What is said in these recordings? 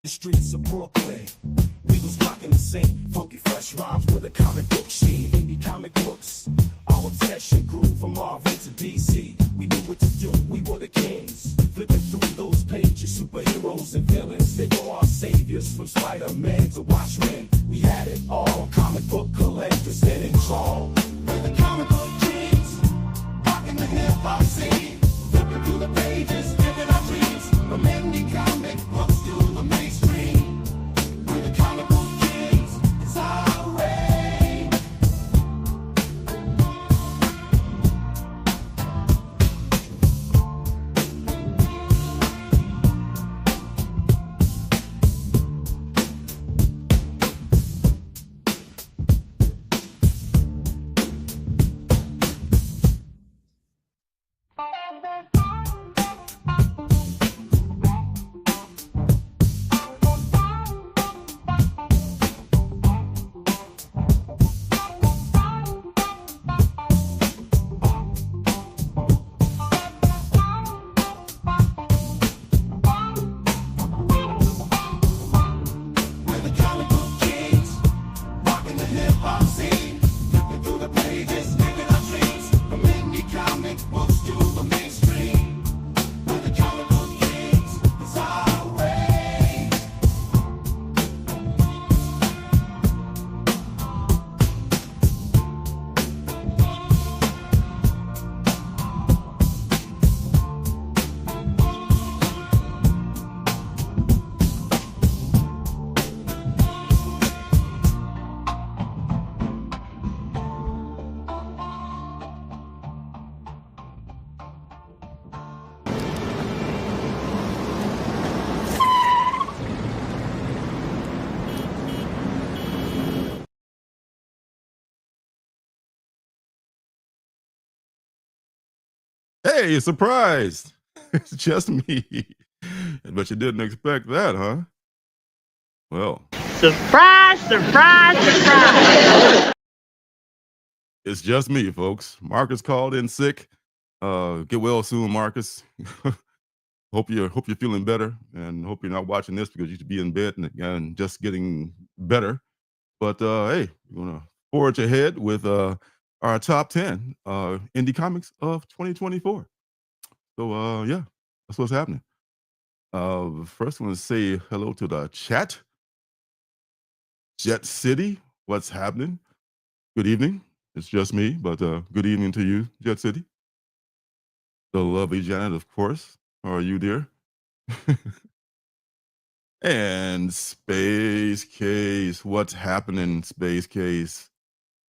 The streets of Brooklyn, we was rocking the same funky fresh rhymes with a comic book scene. Indie comic books, our obsession grew from Marvel to DC. We knew what to do, we were the kings. Flipping through those pages, superheroes and villains. They were our saviors, from Spider-Man to Watchmen. We had it all, comic book collectors, then in draw. We're the comic book kings, rocking the hip-hop scene. Flipping through the pages, living our dreams. From indie comic books to the mainstream. We're the comic book kings, it's our reign. Hey, surprise! It's just me. But you didn't expect that, huh? Well, Surprise, surprise, surprise. it's just me, folks. Marcus called in sick. Get well soon, Marcus. hope you're feeling better, and hope you're not watching this because you should be in bed and just getting better. But hey, we're gonna forge ahead with our top 10 indie comics of 2024. So yeah, that's what's happening. First, I want to say hello to the chat. Jet City, what's happening? Good evening. It's just me, but good evening to you, Jet City. The lovely Janet, of course. How are you, dear? And Space Case, what's happening, Space Case?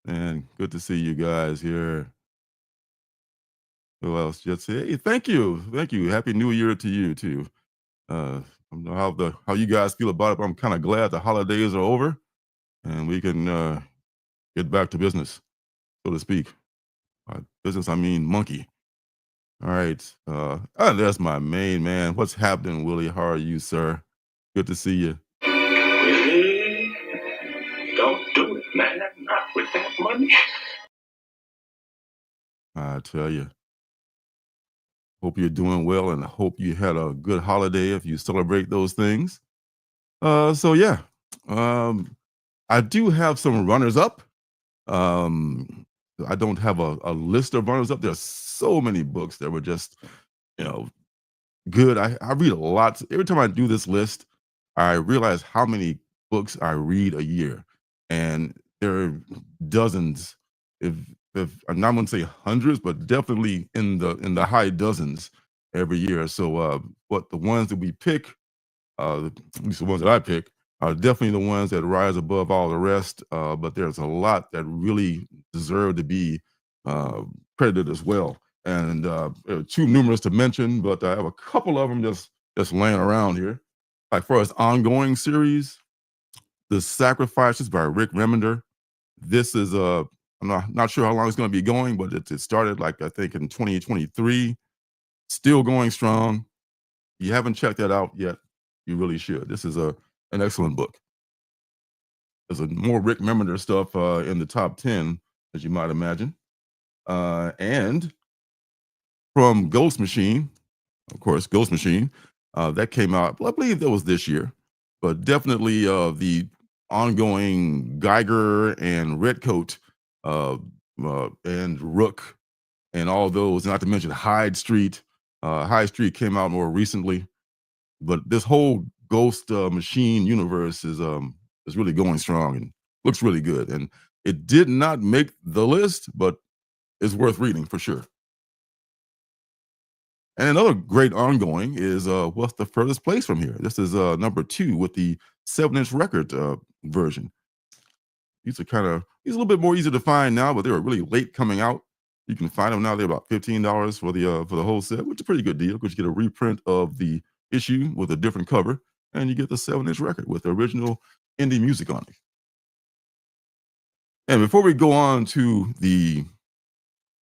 And good to see you guys here. Who else? Jet City. Hey, thank you. Happy New Year to you too. I don't know how you guys feel about it, but I'm kind of glad the holidays are over and we can get back to business, so to speak. By business, I mean monkey. All right. That's my main man. What's happening, Willie? How are you, sir? Good to see you. Willie, don't do it, man. Not with that money. I tell you. Hope you're doing well, and I hope you had a good holiday if you celebrate those things. So yeah, I do have some runners up. Um, I don't have a list of runners up. There's so many books that were just, you know, good. I read a lot. Every time I do this list, I realize how many books I read a year, and there are dozens. If I'm not going to say hundreds, but definitely in the high dozens every year. So, what the ones that we pick, at least the ones that I pick, are definitely the ones that rise above all the rest. But there's a lot that really deserve to be credited as well. And too numerous to mention, but I have a couple of them just laying around here. Like for as ongoing series, The Sacrifices by Rick Remender. This is I'm not sure how long it's going to be going, but it started like I think in 2023, still going strong. If you haven't checked that out yet, you really should. This is an excellent book. There's more Rick Remender stuff in the top 10, as you might imagine. And from Ghost Machine, of course, Ghost Machine, that came out, I believe that was this year. but definitely the ongoing Geiger and Redcoat and Rook and all those, not to mention Hyde Street. Hyde Street came out more recently, but this whole Ghost Machine universe is really going strong and looks really good. And it did not make the list, but it's worth reading for sure. And another great ongoing is What's the Furthest Place from Here? This is number 2 with the 7-inch record version. These are a little bit more easy to find now, but they were really late coming out. You can find them now. They're about $15 for the whole set, which is a pretty good deal because you get a reprint of the issue with a different cover, and you get the 7-inch record with the original indie music on it. And before we go on to the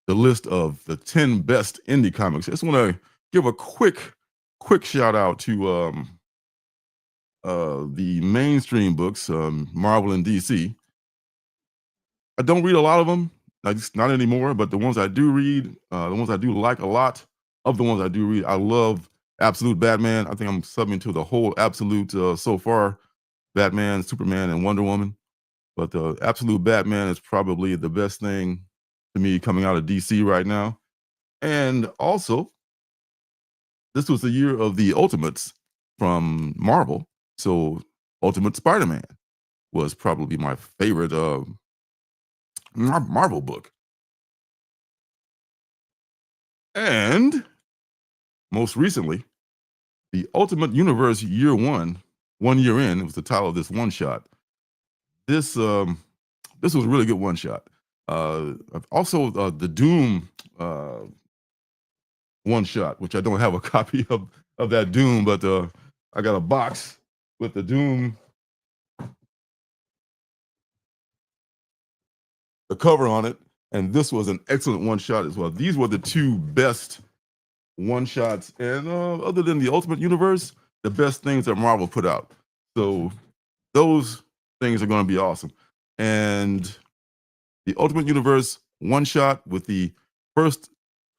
list of the 10 best indie comics, I just want to give a quick shout out to the mainstream books, Marvel and DC. I don't read a lot of them, not anymore, but the ones I do read, the ones I do like a lot of the ones I do read, I love Absolute Batman. I think I'm subbing to the whole Absolute so far, Batman, Superman, and Wonder Woman. But the Absolute Batman is probably the best thing to me coming out of DC right now. And also, this was the year of the Ultimates from Marvel. So Ultimate Spider-Man was probably my favorite Marvel book. And most recently, the Ultimate Universe Year 1 year in, was the title of this one shot. This was a really good one shot. Also, the Doom one shot, which I don't have a copy of that Doom, but I got a box with the Doom, the cover on it, and this was an excellent one shot as well. These were the 2 best one shots, and other than the Ultimate Universe, the best things that Marvel put out. So those things are going to be awesome. And the Ultimate Universe one shot with the first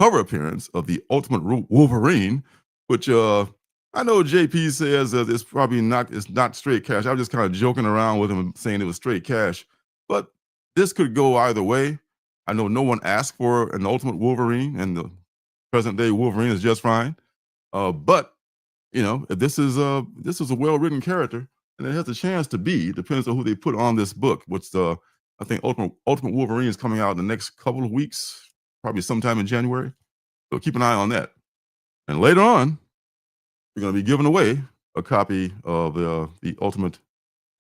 cover appearance of the Ultimate Wolverine, which I know JP says it's probably not straight cash. I was just kind of joking around with him saying it was straight cash, but this could go either way. I know no one asked for an Ultimate Wolverine, and the present day Wolverine is just fine. But you know, if this is a well-written character, and it has a chance to be, depends on who they put on this book, which I think Ultimate Wolverine is coming out in the next couple of weeks, probably sometime in January. So keep an eye on that. And later on, we're going to be giving away a copy of the Ultimate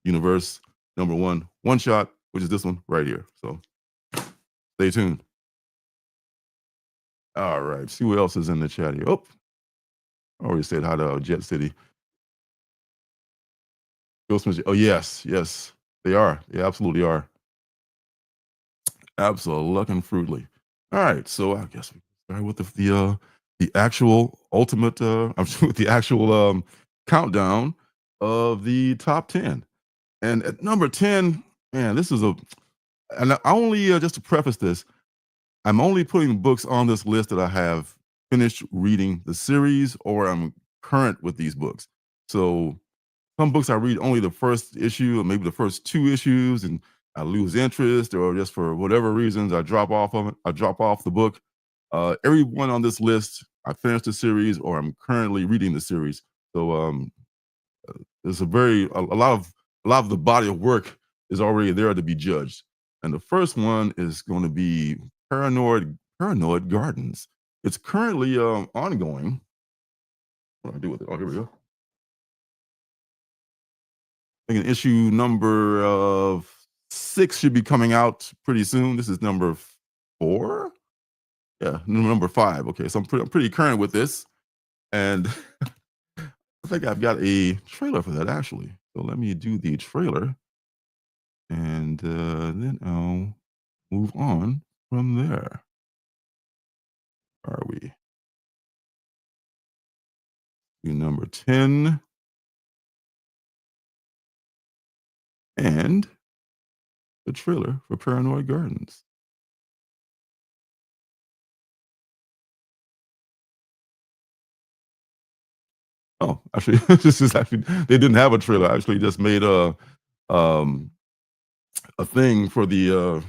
Universe number 1 one shot, which is this one right here. So stay tuned. All right, see what else is in the chat here. Oh, I already said hi to Jet City. Oh, yes, they are. They absolutely are. Absolutely. All right, so I guess we start with the actual ultimate. I'm sure with the actual countdown of the top 10. And at number 10, man, this is and I only just to preface this, I'm only putting books on this list that I have finished reading the series or I'm current with these books. So some books I read only the first issue or maybe the first 2 issues and I lose interest or just for whatever reasons I drop off of it. I drop off the book. Everyone on this list, I finished the series or I'm currently reading the series. So there's a lot of the body of work is already there to be judged. And the first one is going to be Paranoid Gardens. It's currently ongoing. What do I do with it? Oh, here we go. I think an issue number 6 should be coming out pretty soon. This is number 4. Yeah, number 5. Okay, so I'm pretty current with this, and I think I've got a trailer for that actually. So let me do the trailer, and then I'll move on from there. Are we? To number 10. And the trailer for Paranoid Gardens. Oh, actually, this is actually they didn't have a trailer. I actually just made um a thing for the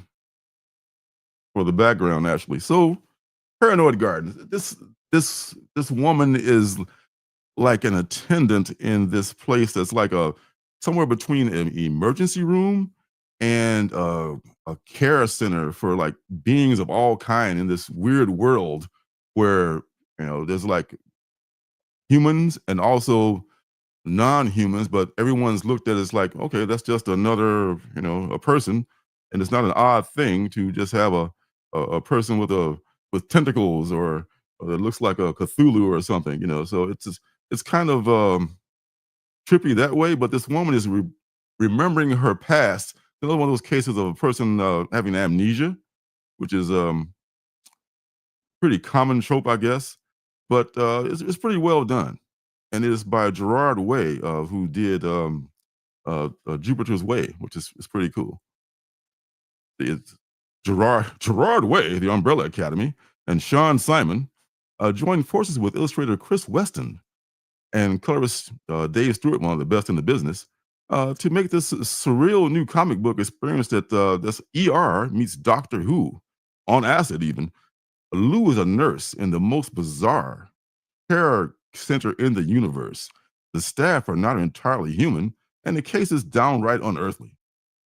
background actually. So Paranoid Gardens. This woman is like an attendant in this place that's like a somewhere between an emergency room and a care center for like beings of all kind in this weird world where there's like humans and also non-humans, but everyone's looked at as like, okay, that's just another, a person, and it's not an odd thing to just have a person with tentacles or that looks like a Cthulhu or something, So it's kind of trippy that way. But this woman is remembering her past. Another one of those cases of a person having amnesia, which is pretty common trope, I guess. But it's pretty well done, and it is by Gerard Way, who did Jupiter's Way, which is pretty cool. It's Gerard Way, the Umbrella Academy, and Sean Simon joined forces with illustrator Chris Weston and colorist Dave Stewart, one of the best in the business, to make this surreal new comic book experience that this ER meets Doctor Who on acid. Even Lou is a nurse in the most bizarre care center in the universe. The staff are not entirely human, and the case is downright unearthly.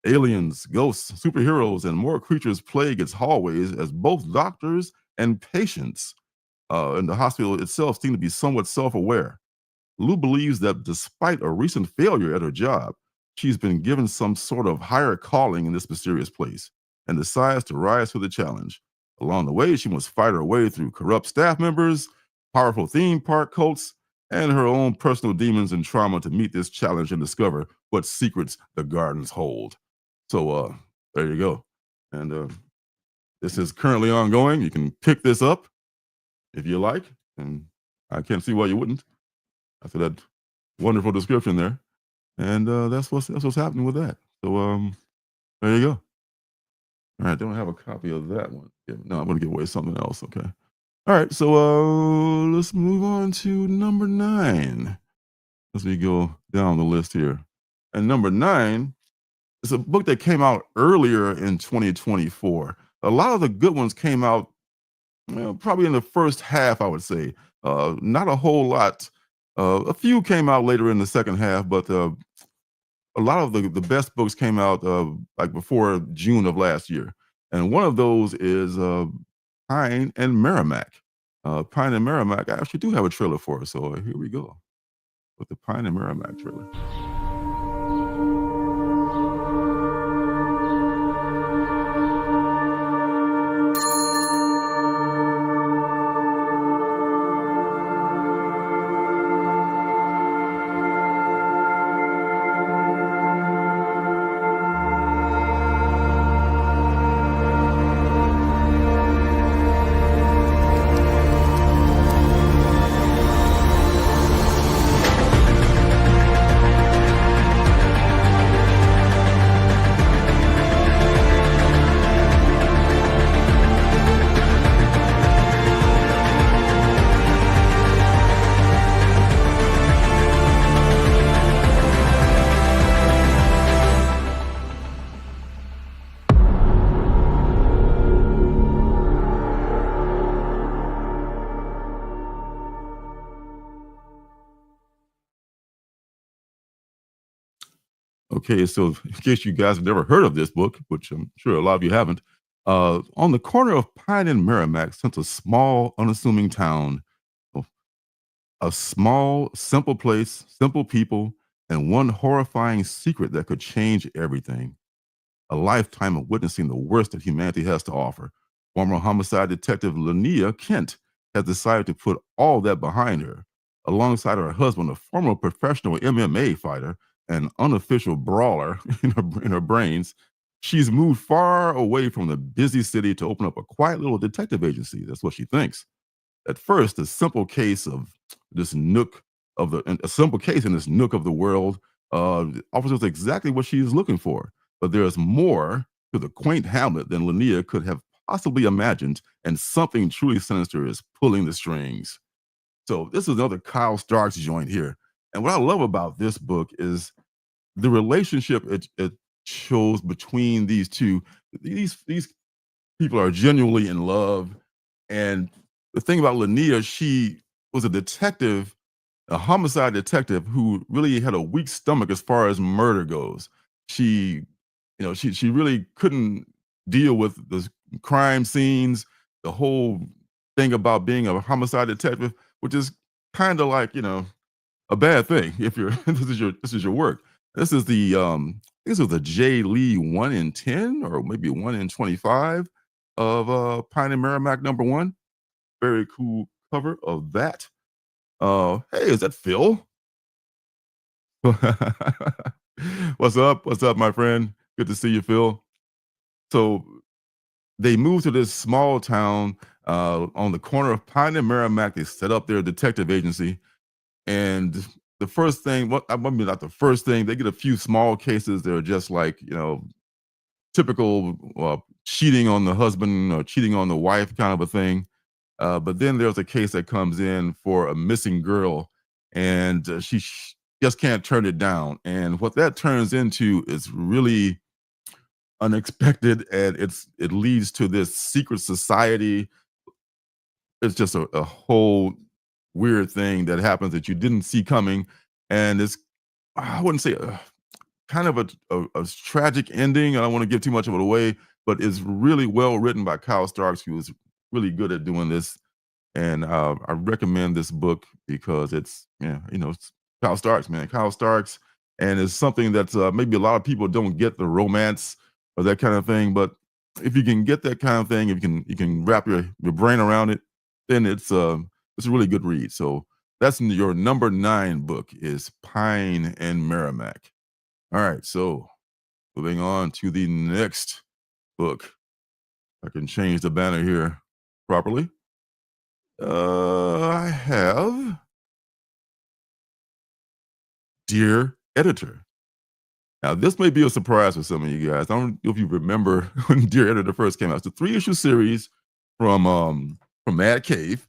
Aliens, ghosts, superheroes, and more creatures plague its hallways as both doctors and patients in the hospital itself seem to be somewhat self-aware. Lou believes that despite a recent failure at her job, she's been given some sort of higher calling in this mysterious place and decides to rise to the challenge. Along the way, she must fight her way through corrupt staff members, powerful theme park cults, and her own personal demons and trauma to meet this challenge and discover what secrets the gardens hold. So there you go. And this is currently ongoing. You can pick this up if you like, and I can't see why you wouldn't after that wonderful description there. And that's what's happening with that. So there you go. All right, don't have a copy of that one. Yeah, no, I'm gonna give away something else. Okay. All right, so let's move on to number 9 as we go down the list here. And number 9 is a book that came out earlier in 2024. A lot of the good ones came out probably in the first half, I would say. Not a whole lot. A few came out later in the second half, but a lot of the best books came out like before June of last year. And one of those is Pine and Merrimack. Pine and Merrimack, I actually do have a trailer for it. So here we go with the Pine and Merrimack trailer. Okay, so in case you guys have never heard of this book, which I'm sure a lot of you haven't, on the corner of Pine and Merrimack sits a small, unassuming town. A small, simple place, simple people, and one horrifying secret that could change everything. A lifetime of witnessing the worst that humanity has to offer. Former homicide detective Linnea Kent has decided to put all that behind her. Alongside her husband, a former professional MMA fighter and unofficial brawler in her brains, she's moved far away from the busy city to open up a quiet little detective agency. That's what she thinks. At first, a simple case of this nook a simple case in this nook of the world offers us exactly what she is looking for. But there's more to the quaint hamlet than Linnea could have possibly imagined, and something truly sinister is pulling the strings. So this is another Kyle Starks joint here. And what I love about this book is the relationship it shows between these two. These people are genuinely in love. And the thing about Linnea, she was a detective, a homicide detective who really had a weak stomach as far as murder goes. She, she really couldn't deal with the crime scenes, the whole thing about being a homicide detective, which is kind of like, a bad thing if you're this is your work. This is this was a J. Lee 1 in 10 or maybe 1 in 25 of Pine and Merrimack #1. Very cool cover of that. Hey, is that Phil? What's up? What's up, my friend? Good to see you, Phil. So they moved to this small town on the corner of Pine and Merrimack. They set up their detective agency. And the first thing, well, I mean, not the first thing, they get a few small cases. They're just like, typical cheating on the husband or cheating on the wife kind of a thing. But then there's a case that comes in for a missing girl, and she just can't turn it down. And what that turns into is really unexpected, and it leads to this secret society. It's just a whole weird thing that happens that you didn't see coming, and it's, I wouldn't say kind of a tragic ending. I don't want to give too much of it away, but it's really well written by Kyle Starks, who is really good at doing this. And I recommend this book because it's, yeah, it's Kyle Starks, man. Kyle Starks, and it's something that maybe a lot of people don't get the romance or that kind of thing. But if you can get that kind of thing, if you can wrap your brain around it, then it's a really good read. So that's your number 9 book is Pine and Merrimack. All right, so moving on to the next book. I can change the banner here properly. I have Dear Editor. Now, this may be a surprise for some of you guys. I don't know if you remember when Dear Editor first came out. It's a 3-issue series from Mad Cave.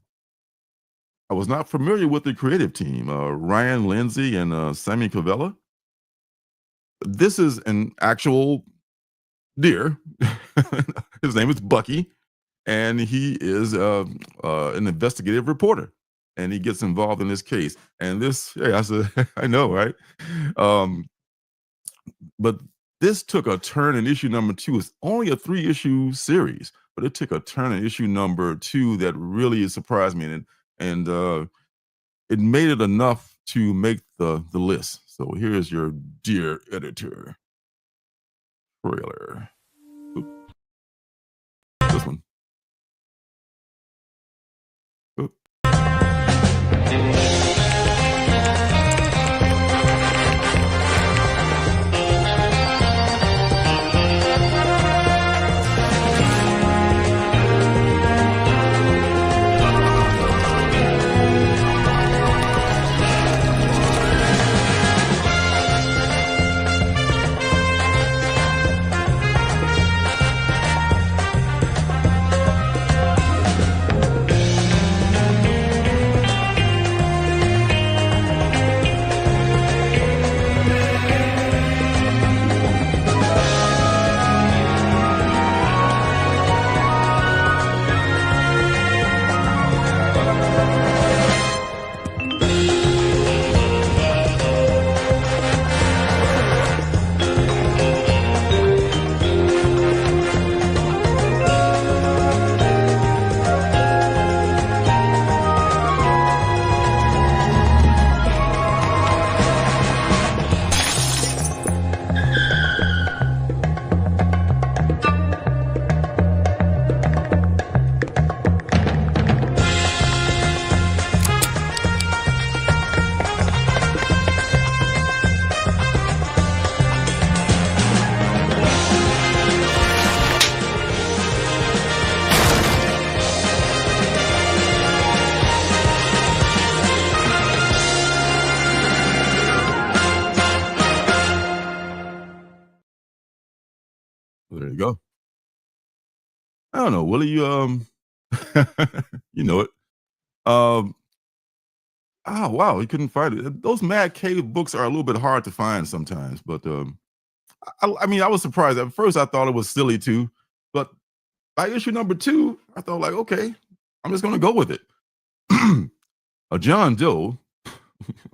I was not familiar with the creative team, Ryan Lindsay and Sammy Cavella. This is an actual deer. His name is Bucky, and he is an investigative reporter, and he gets involved in this case. And this, hey, I said, I know, right? But this took a turn in issue number 2. It's only a 3-issue series, but it took a turn in issue number 2 that really surprised me, and it made it enough to make the list. So here's your Dear Editor trailer. Oop, this one. Oop. There you go. I don't know, Willie. You you know it. Um, Oh wow, he couldn't find it. Those Mad Cave books are a little bit hard to find sometimes, but I mean, I was surprised. At first, I thought it was silly too, but by issue number 2, I thought like, okay, I'm just gonna go with it. A John Doe,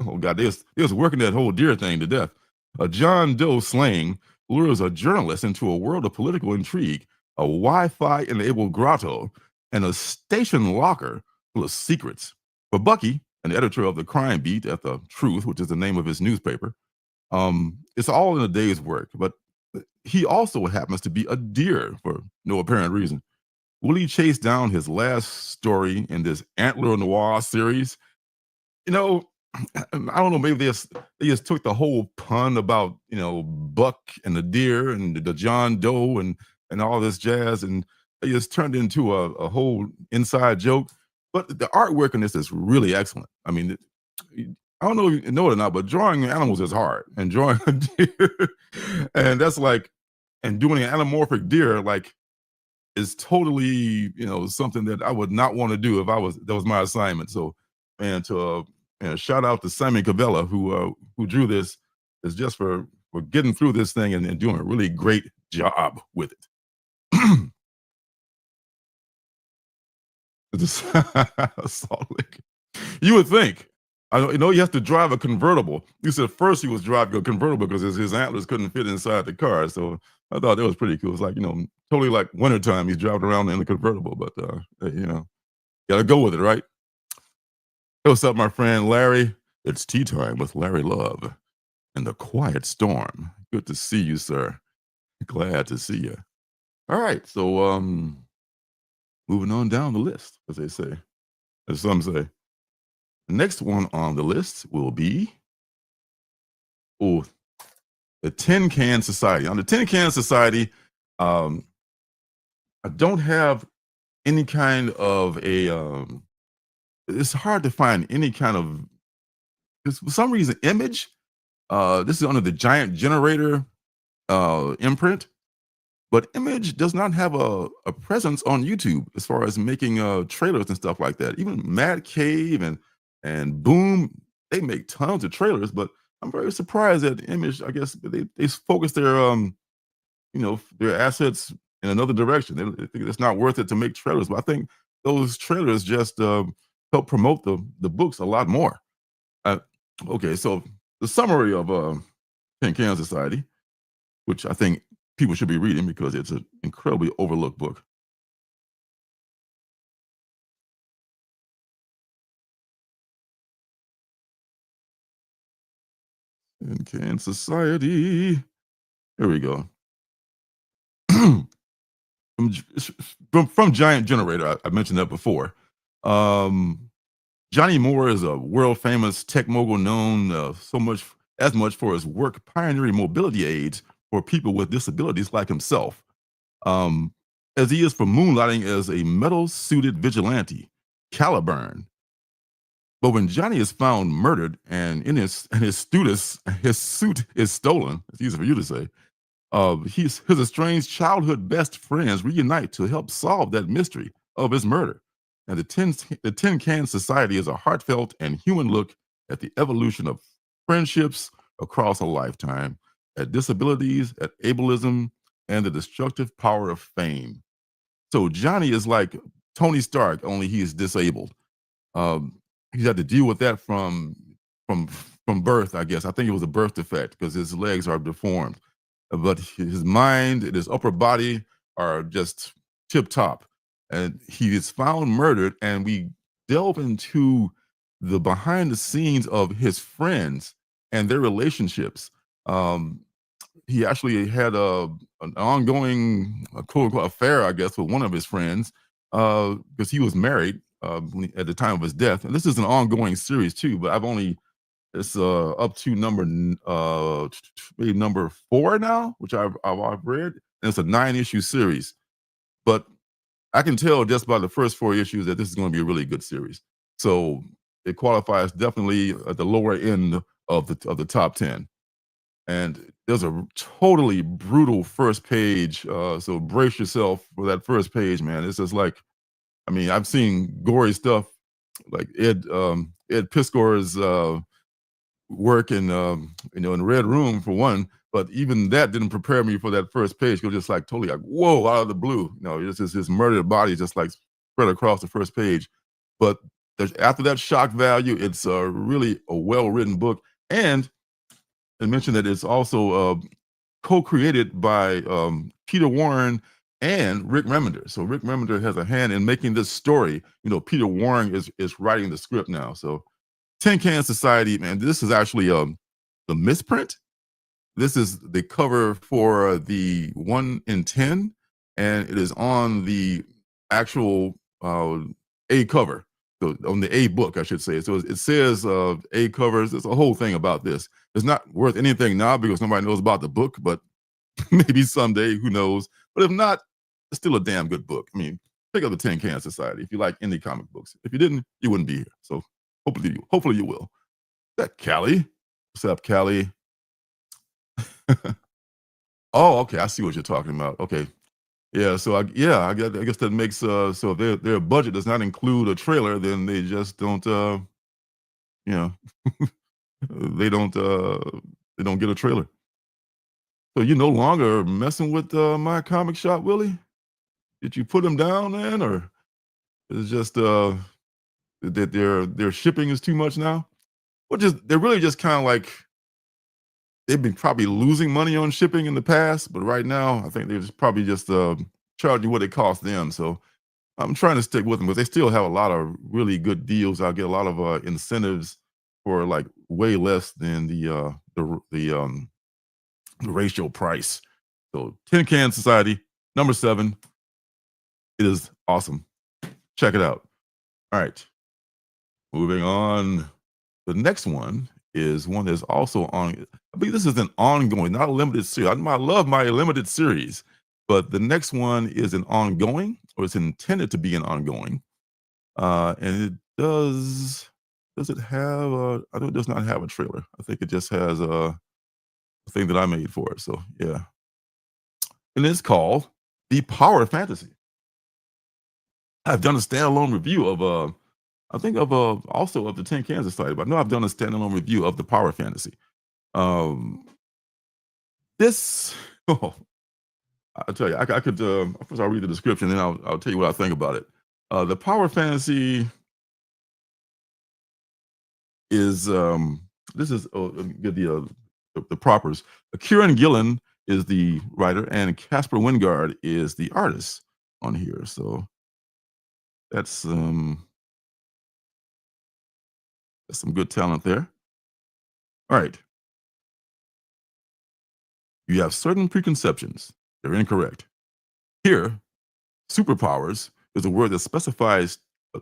oh god, they was working that whole deer thing to death. A John Doe slaying lures a journalist into a world of political intrigue, a Wi-Fi enabled grotto, and a station locker full of secrets. For Bucky, an editor of the crime beat at the Truth, which is the name of his newspaper, it's all in a day's work. But he also happens to be a deer for no apparent reason. Will he chase down his last story in this Antler Noir series? You know, I don't know. Maybe they just took the whole pun about Buck and the deer and the John Doe and all this jazz, and they just turned into a whole inside joke. But the artwork in this is really excellent. I mean, I don't know if you know it or not, but drawing animals is hard, and drawing a deer, and that's like, and doing an anamorphic deer like is totally something that I would not want to do if that was my assignment. So, man, to shout out to Simon Cavella who drew this, is just for getting through this thing and doing a really great job with it. Salt Lake. You would think. I know you have to drive a convertible. You said first he was driving a convertible because his antlers couldn't fit inside the car. So I thought that was pretty cool. It's like, totally like wintertime. He's driving around in the convertible, but gotta go with it, right? Hey, what's up, my friend Larry? It's tea time with Larry Love and the Quiet Storm. Good to see you, sir. Glad to see you. All right, so moving on down the list, as they say, as some say. The next one on the list will be the Tin Can Society. On the Tin Can Society, I don't have any kind of a. It's hard to find any kind of. For some reason, Image. This is under the Giant Generator imprint, but Image does not have a presence on YouTube as far as making trailers and stuff like that. Even Mad Cave and Boom, they make tons of trailers, but I'm very surprised that Image, I guess they focus their assets in another direction. They think it's not worth it to make trailers, but I think those trailers just help promote the books a lot more. Okay, so the summary of Tin Can Society, which I think people should be reading because it's an incredibly overlooked book. Tin Can Society. Here we go. from Giant Generator, I mentioned that before. Johnny Moore is a world famous tech mogul known as much for his work pioneering mobility aids for people with disabilities like himself, as he is for moonlighting as a metal-suited vigilante, Caliburn. But when Johnny is found murdered and his suit is stolen, it's easy for you to say, his estranged childhood best friends reunite to help solve that mystery of his murder. And the Tin Can Society is a heartfelt and human look at the evolution of friendships across a lifetime, at disabilities, at ableism, and the destructive power of fame. So Johnny is like Tony Stark, only he is disabled. He's had to deal with that from birth, I guess. I think it was a birth defect because his legs are deformed, but his mind and his upper body are just tip top. And he is found murdered, and we delve into the behind the scenes of his friends and their relationships. He actually had an ongoing quote unquote affair, I guess, with one of his friends because he was married at the time of his death. And this is an ongoing series too, but it's up to maybe number 4 now, which I've read, and it's a 9-issue series. But I can tell just by the first 4 issues that this is going to be a really good series. So it qualifies definitely at the lower end of the top 10. And there's a totally brutal first page. So brace yourself for that first page, man. It's just like, I mean, I've seen gory stuff like Ed Ed Piskor's work in in Red Room for one, but even that didn't prepare me for that first page. It was just like totally like whoa out of the blue. It's just his murdered body just like spread across the first page. But after that shock value, it's really a well-written book. And I mentioned that it's also co-created by Peter Warren and Rick Remender. So Rick Remender has a hand in making this story. Peter Warren is writing the script now. So Tin Can Society, man, this is actually the misprint. This is the cover for the 1 in 10, and it is on the actual A cover. So on the A book, I should say. So it says A covers. There's a whole thing about this. It's not worth anything now because nobody knows about the book, but maybe someday, who knows? But if not, it's still a damn good book. I mean, pick up the Tin Can Society if you like indie comic books. If you didn't, you wouldn't be here. So hopefully you will. Is that Callie? What's up, Callie? Oh, okay. I see what you're talking about. Okay. Yeah, so I guess that makes so if their budget does not include a trailer, then they just don't they don't get a trailer. So you're no longer messing with my comic shop, Willie? Did you put them down, man, or is it just that their shipping is too much now? They're really just kind of like they've been probably losing money on shipping in the past, but right now I think they're probably just charging what it costs them. So I'm trying to stick with them, but they still have a lot of really good deals. I'll get a lot of incentives for like way less than the ratio price. So Tin Can Society, number 7. It is awesome. Check it out. All right. Moving on. The next one is one that's also on. I believe this is an ongoing, not a limited series. I love my limited series, but the next one is an ongoing, or it's intended to be an ongoing. And it does it have I know it does not have a trailer. I think it just has a thing that I made for it. So yeah. And it's called The Power Fantasy. I've done a standalone review of I think of also of the Tin Can Society, but I know I've done a standalone review of The Power Fantasy. This I'll tell you, I could first I'll read the description, then I'll tell you what I think about it. The Power Fantasy is this is get the propers. Kieran Gillen is the writer, and Casper Wingard is the artist on here. So that's some good talent there. All right. You have certain preconceptions. They're incorrect. Here, superpowers is a word that specifies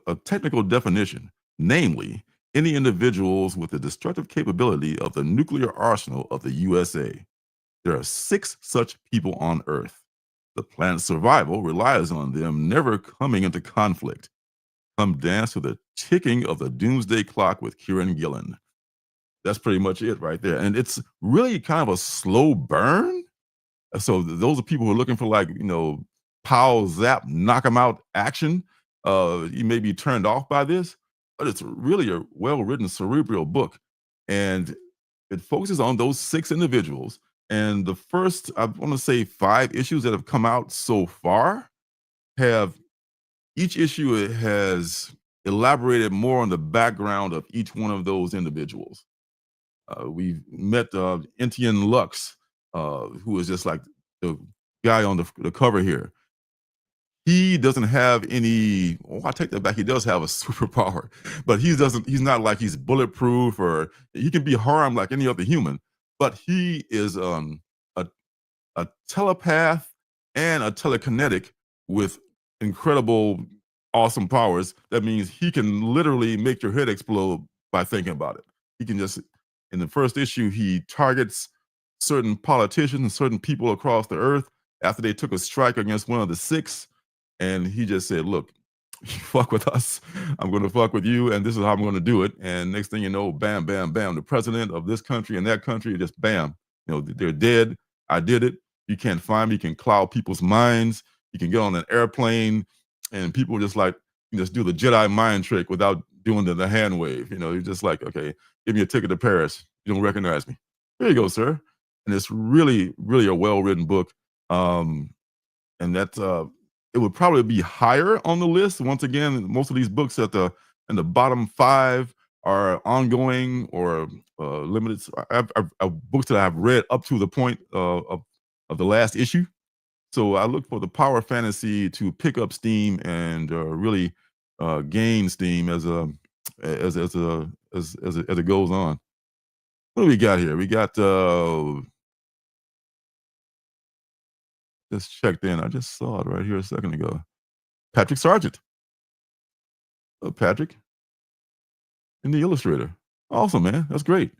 a technical definition, namely, any individuals with the destructive capability of the nuclear arsenal of the USA. There are 6 such people on Earth. The planet's survival relies on them never coming into conflict. Come dance to the ticking of the doomsday clock with Kieran Gillen. That's pretty much it right there. And it's really kind of a slow burn. So those are people who are looking for like, pow, zap, knock them out action. You may be turned off by this, but it's really a well-written cerebral book. And it focuses on those 6 individuals. And the first, I want to say 5 issues that have come out so far each issue has elaborated more on the background of each one of those individuals. We've met Entian Lux, who is just like the guy on the cover here. He doesn't have any. Oh, I take that back. He does have a superpower, but he's not like he's bulletproof, or he can be harmed like any other human. But he is a telepath and a telekinetic with incredible, awesome powers. That means he can literally make your head explode by thinking about it. He can just, in the first issue, he targets certain politicians and certain people across the earth after they took a strike against one of the 6. And he just said, look, you fuck with us, I'm going to fuck with you, and this is how I'm going to do it. And next thing you know, bam, bam, bam, the president of this country and that country, just bam, they're dead. I did it. You can't find me. You can cloud people's minds. You can get on an airplane and people just like, just do the Jedi mind trick without doing the hand wave. You're just like, okay, give me a ticket to Paris. You don't recognize me. There you go, sir. And it's really, really a well-written book. And that it would probably be higher on the list. Once again, most of these books in the bottom 5 are ongoing or limited. I've books that I've read up to the point of the last issue. So I look for the power fantasy to pick up steam and really gain steam as it goes on. What do we got here? We got just checked in. I just saw it right here a second ago. Patrick Sargent. Patrick, in the Illustrator. Awesome, man. That's great.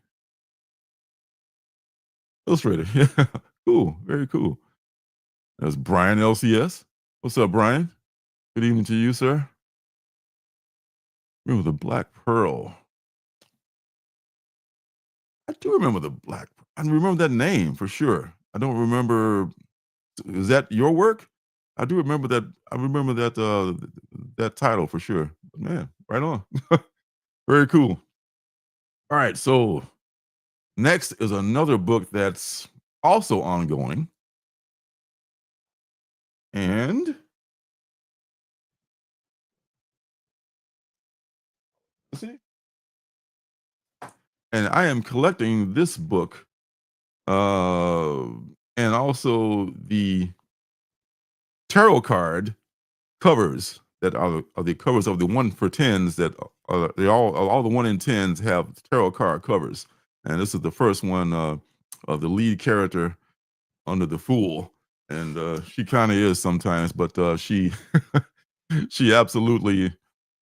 Illustrator. Yeah. Cool. Very cool. That's Brian LCS. What's up, Brian? Good evening to you, sir. Remember the Black Pearl. I do remember the Black. I remember that name for sure. I don't remember. Is that your work? I do remember that. I remember that title for sure. Man, right on. Very cool. All right, so next is another book that's also ongoing, and let's see. And I am collecting this book, and also the tarot card covers that are the covers of the 1 for 10s that they all the 1 in 10s have tarot card covers. And this is the first one of the lead character under the Fool. And she kind of is sometimes, but she she absolutely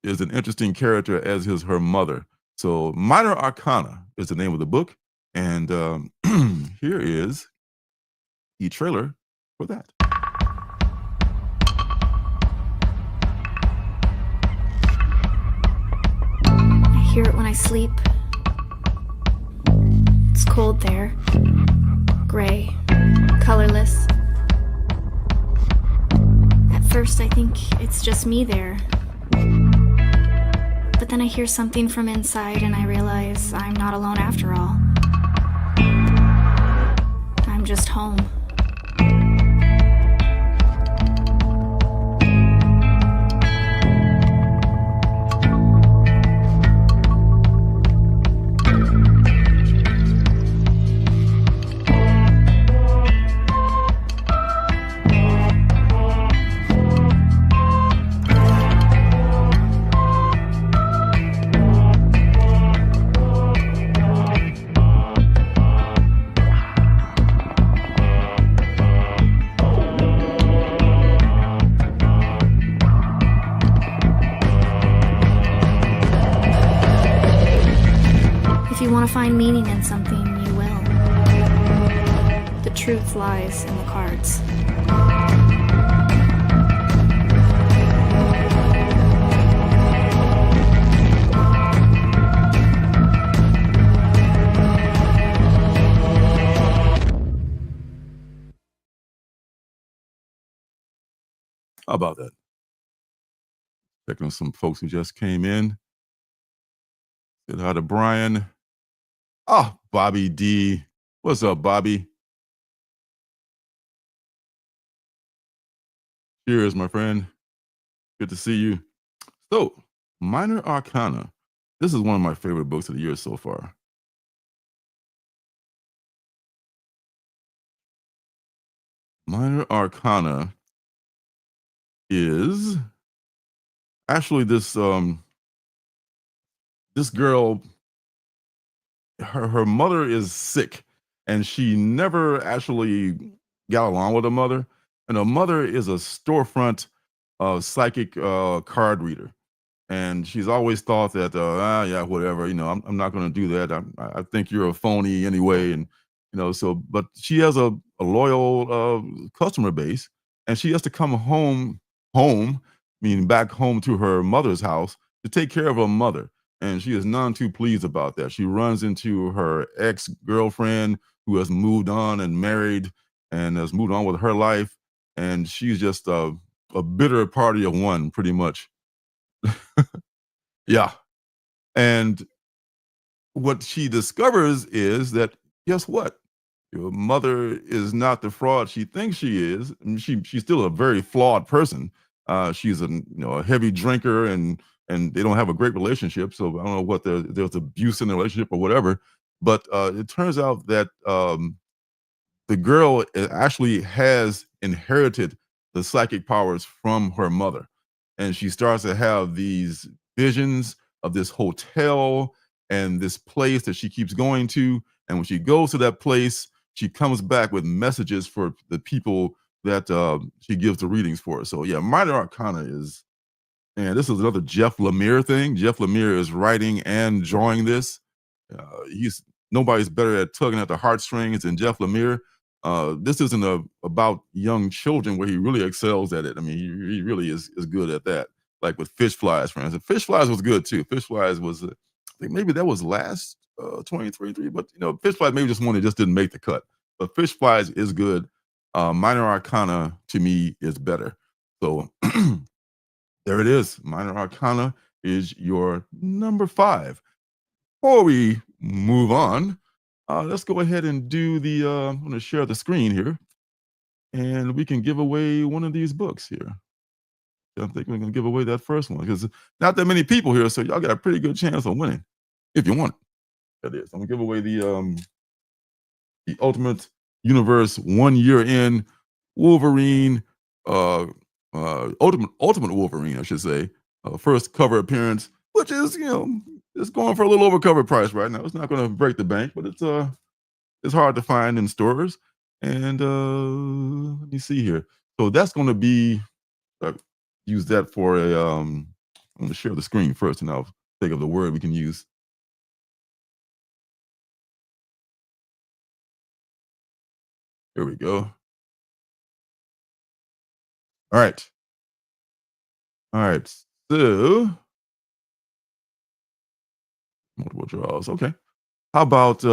is an interesting character, as is her mother. So Minor Arcana is the name of the book. And here is the trailer for that. I hear it when I sleep. It's cold there. Gray. Colorless. At first, I think it's just me there. But then I hear something from inside and I realize I'm not alone after all. I'm just home. If you want to find meaning in something, you will. The truth lies in the cards. How about that? Checking on some folks who just came in. Said hi to Brian. Bobby D. What's up, Bobby? Cheers, my friend. Good to see you. So, Minor Arcana. This is one of my favorite books of the year so far. Minor Arcana is actually this girl. Her mother is sick, and she never actually got along with her mother. And her mother is a storefront psychic card reader, and she's always thought that yeah, whatever, I'm not going to do that. I think you're a phony anyway, and but she has a loyal customer base, and she has to come home, meaning back home to her mother's house to take care of her mother. And she is none too pleased about that. She runs into her ex-girlfriend who has moved on and married and has moved on with her life. And she's just a bitter party of one, pretty much. Yeah. And what she discovers is that, guess what? Your mother is not the fraud she thinks she is. I mean, she's still a very flawed person. She's a heavy drinker, and they don't have a great relationship. So I don't know what there's abuse in the relationship or whatever. But it turns out that the girl actually has inherited the psychic powers from her mother, and she starts to have these visions of this hotel and this place that she keeps going to. And when she goes to that place, she comes back with messages for the people that she gives the readings for. So yeah, Minor Arcana is, and this is another Jeff Lemire thing. Jeff Lemire is writing and drawing this. Nobody's better at tugging at the heartstrings than Jeff Lemire. This isn't about young children where he really excels at it. I mean, he really is good at that. Like with Fish Flies, for instance. Fish Flies was good too. Fish Flies was, I think maybe that was last 2023, but Fish Flies maybe just one that just didn't make the cut. But Fish Flies is good. Minor Arcana to me is better. So there it is. Minor Arcana is your number 5. Before we move on, let's go ahead and do I'm going to share the screen here, and we can give away one of these books here. I think we're going to give away that first one because not that many people here, so y'all got a pretty good chance of winning if you want it. That is. I'm going to give away the Ultimate Universe 1 year in Wolverine, Ultimate Wolverine, I should say, first cover appearance, which is it's going for a little over cover price right now. It's not going to break the bank, but it's hard to find in stores. And let me see here. So that's going to be use that for I'm going to share the screen first, and I'll think of the word we can use. Here we go. All right. So multiple draws. Okay. How about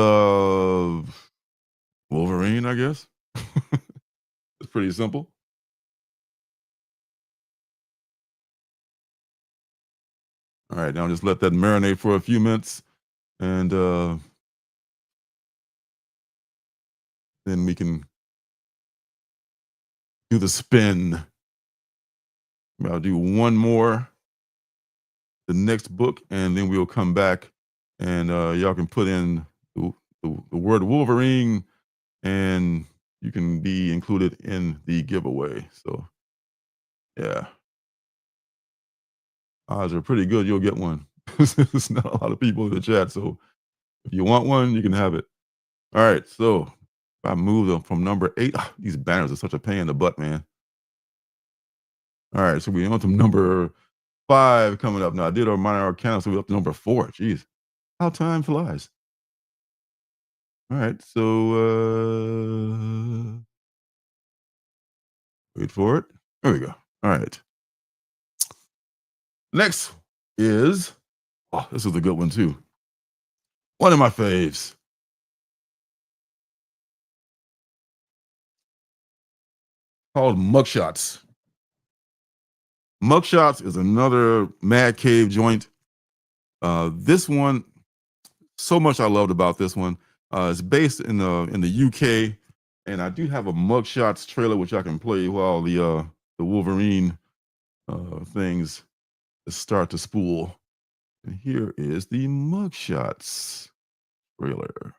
Wolverine, I guess? It's pretty simple. All right, now just let that marinate for a few minutes, and then we can do the spin. I'll do one more, the next book, and then we'll come back, and y'all can put in the word Wolverine, and you can be included in the giveaway. So, yeah. Odds are pretty good you'll get one. There's not a lot of people in the chat, so if you want one, you can have it. All right, so if I move them from number 8, these banners are such a pain in the butt, man. All right, so we're on to number 5 coming up. Now, I did our Minor Arcana, so we're up to number 4. Jeez, how time flies. All right, so wait for it. There we go. All right. Next is, this is a good one too. One of my faves. Called Mugshots. Mugshots is another Mad Cave joint. This one, so much I loved about this one. It's based in the UK, and I do have a Mugshots trailer which I can play while the Wolverine things start to spool. And here is the Mugshots trailer.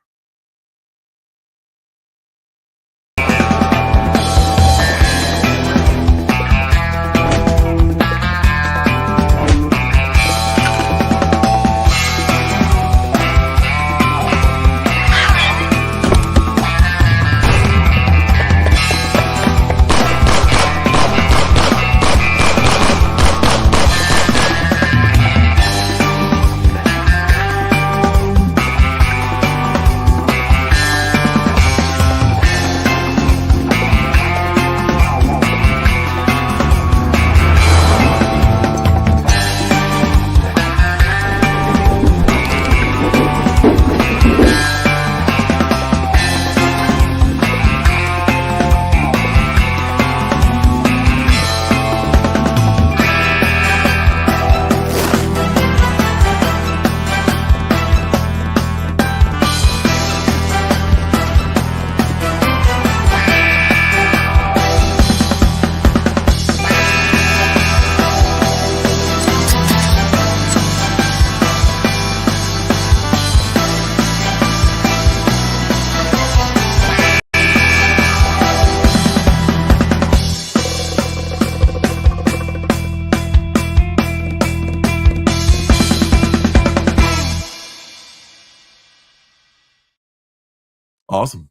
Awesome.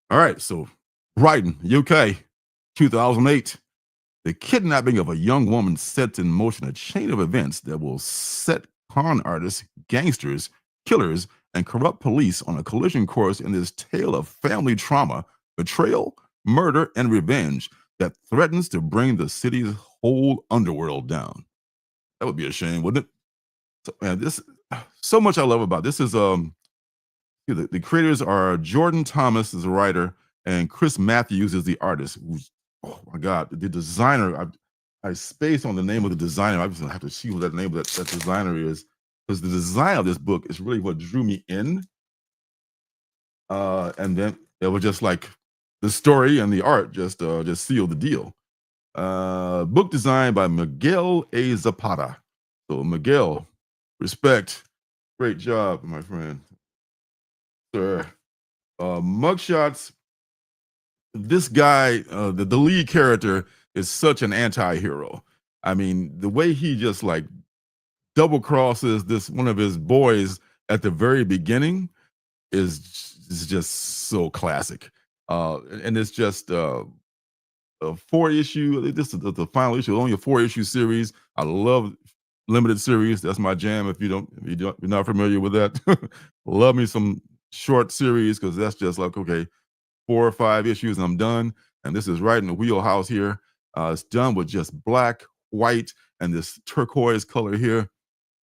All right. So, Brighton, UK, 2008. The kidnapping of a young woman sets in motion a chain of events that will set con artists, gangsters, killers, and corrupt police on a collision course in this tale of family trauma, betrayal, murder, and revenge that threatens to bring the city's whole underworld down. That would be a shame, wouldn't it? So, man, this so much I love about this is the creators are Jordan Thomas is the writer and Chris Matthews is the artist. Who's, oh my God, the designer. I spaced on the name of the designer. I just have to see what that name of that designer is because the design of this book is really what drew me in. And then it was just like the story and the art just sealed the deal. Book designed by Miguel A. Zapata. So Miguel, respect, great job, my friend. Sir. Mugshots. This guy, the lead character, is such an anti-hero. I mean, the way he just like double crosses this one of his boys at the very beginning is just so classic. And it's just a 4-issue. This is the final issue, only a 4-issue series. I love limited series. That's my jam. If you're not familiar with that, love me some short series because that's just like, okay, 4 or 5 issues and I'm done. And this is right in the wheelhouse here. It's done with just black, white, and this turquoise color here.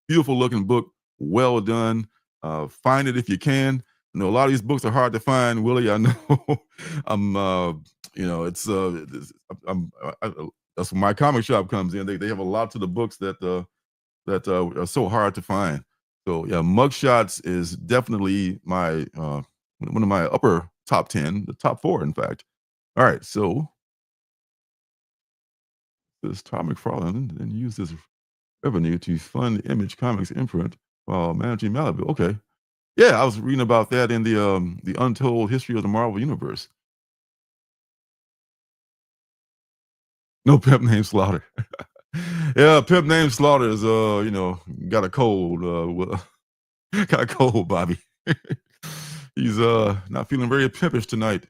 Beautiful looking book. Well done. Find it if you can. I know a lot of these books are hard to find, Willie. I know. That's where my comic shop comes in. They have a lot to the books that are so hard to find. So yeah, Mugshots is definitely my one of my upper top 10, the top 4, in fact. All right, so this Todd McFarlane and use this revenue to fund Image Comics imprint while managing Malibu. Okay, yeah, I was reading about that in the Untold History of the Marvel Universe. No pimp named Slaughter. Yeah, pimp named Slaughter is got a cold. Got a cold, Bobby. He's not feeling very pimpish tonight.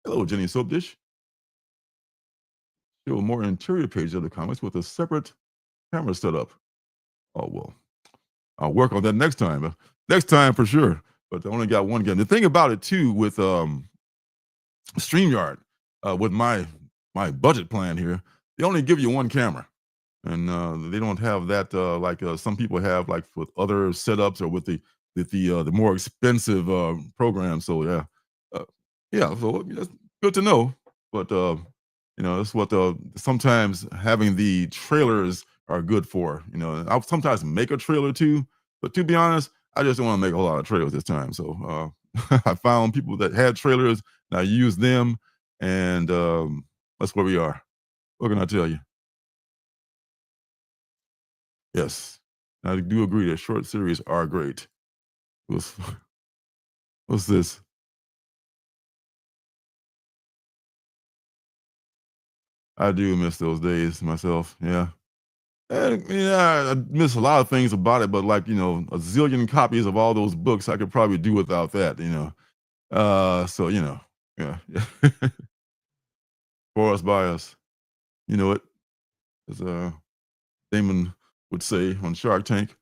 Hello, Jenny Soap Dish. Show a more interior page of the comics with a separate camera setup. Oh well, I'll work on that next time. Next time for sure. But I only got one game. The thing about it too with StreamYard, with my budget plan here, they only give you one camera. And they don't have that like some people have, like with other setups or with the more expensive programs. So yeah, so that's good to know. But that's what sometimes having the trailers are good for. I'll sometimes make a trailer too, but to be honest, I just don't want to make a lot of trailers this time. So I found people that had trailers, and I used them, and that's where we are. What can I tell you? Yes, I do agree that short series are great. What's, what's this? I do miss those days myself. Yeah. And, I miss a lot of things about it, but like, a zillion copies of all those books, I could probably do without that, So, yeah. For us, by us. You know it, as Damon would say on Shark Tank.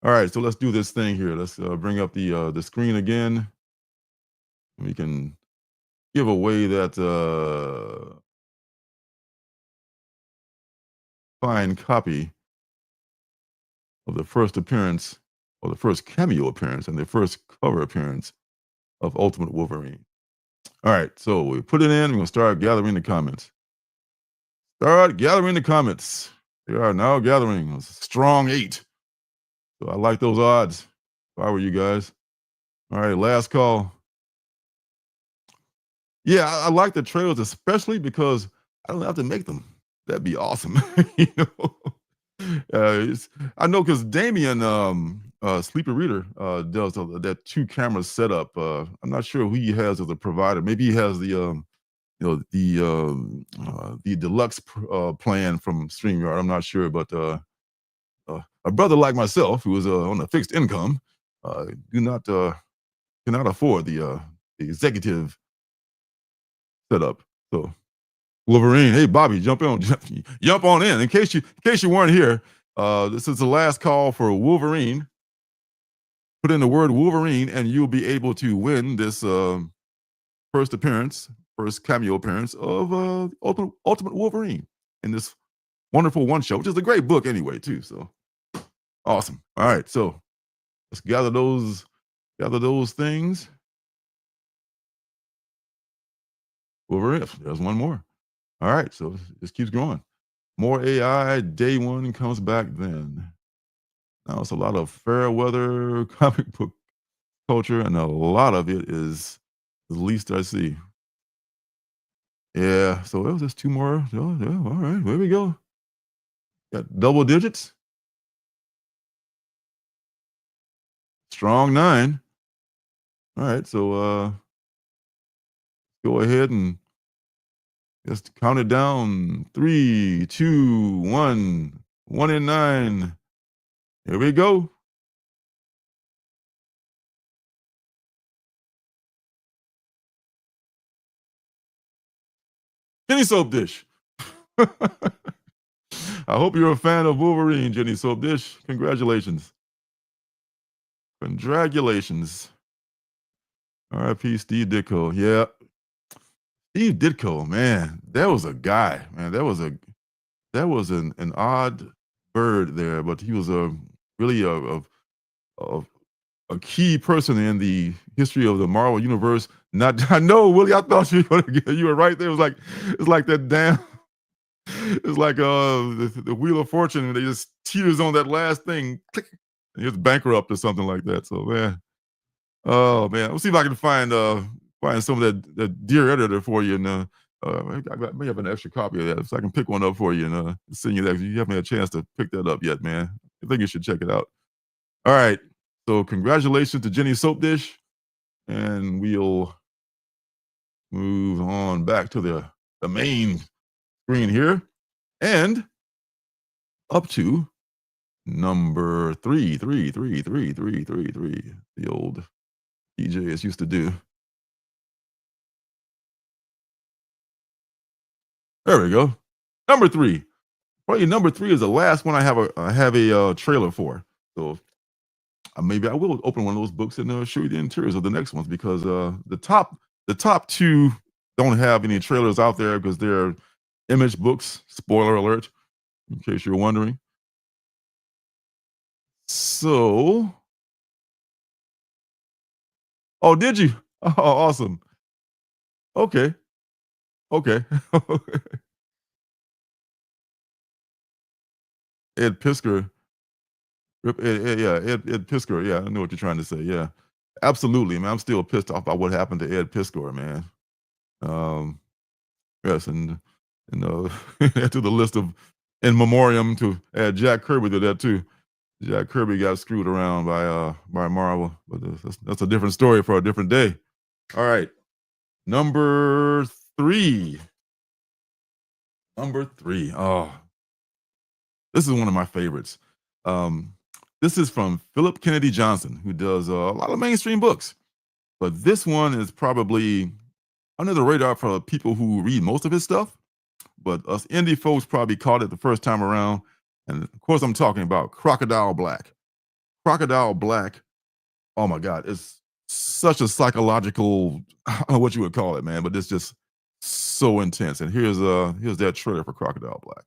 All right, so let's do this thing here. Let's bring up the screen again. We can give away that fine copy of the first appearance, or the first cameo appearance, and the first cover appearance of Ultimate Wolverine. All right, so we put it in. We're gonna start gathering the comments. Start gathering the comments. They are now gathering. A strong 8. So I like those odds. If I were you guys. All right, last call. Yeah, I like the trailers, especially because I don't have to make them. That'd be awesome. I know because Damien, Sleeper Reader, does that 2-camera setup. I'm not sure who he has as a provider. Maybe he has the deluxe plan from StreamYard. I'm not sure, but a brother like myself who is on a fixed income, do not cannot afford the executive setup. So Wolverine, hey Bobby, jump on in. In case you weren't here, this is the last call for Wolverine. Put in the word Wolverine, and you'll be able to win this first cameo appearance of Ultimate Wolverine in this wonderful one shot, which is a great book anyway, too. So awesome. All right, so let's gather those things. Wolverine, there's one more. All right, so this keeps growing. More AI, day one comes back then. Now it's a lot of fair weather comic book culture, and a lot of it is the least I see. Yeah, so it was just two more. Oh, yeah, all right, here we go. Got double digits. Strong 9. All right, so go ahead and just count it down. 3, 2, 1. 1 and 9. Here we go. Jenny Soap Dish. I hope you're a fan of Wolverine, Jenny Soap Dish. Congratulations. Congratulations. R.I.P. Steve Ditko. Yeah. Steve Ditko, man, that was a guy, man. That was an odd bird there, but he was really a key person in the history of the Marvel universe. I know, Willie, I thought you were right there. It's like that damn. It's like the Wheel of Fortune, and they just teeters on that last thing, click, and you're bankrupt or something like that. So man, oh man, we'll see if I can find some of that dear editor for you, and I may have an extra copy of that, so I can pick one up for you and send you that. If you haven't had a chance to pick that up yet, man, I think you should check it out. All right, so congratulations to Jenny Soap Dish, and we'll move on back to the main screen here, and up to number 3, the old DJs used to do. There we go. Number 3. Probably number 3 is the last one I have a trailer for. So maybe I will open one of those books and show you the interiors of the next ones, because the top 2 don't have any trailers out there because they're Image books. Spoiler alert, in case you're wondering. So, oh, did you? Oh, awesome. Okay. Ed Piskor. Ed Piskor. Yeah, I know what you're trying to say. Yeah, absolutely, man. I'm still pissed off by what happened to Ed Piskor, man. Yes, and add to the list of in memoriam to add Jack Kirby to that too. Jack Kirby got screwed around by Marvel, but that's a different story for a different day. All right, number 3. Oh, this is one of my favorites. This is from Philip Kennedy Johnson, who does a lot of mainstream books, but this one is probably under the radar for people who read most of his stuff. But us indie folks probably caught it the first time around. And of course, I'm talking about Crocodile Black. Crocodile Black, oh my God, it's such a psychological, I don't know what you would call it, man, but it's just so intense. And here's that trailer for Crocodile Black.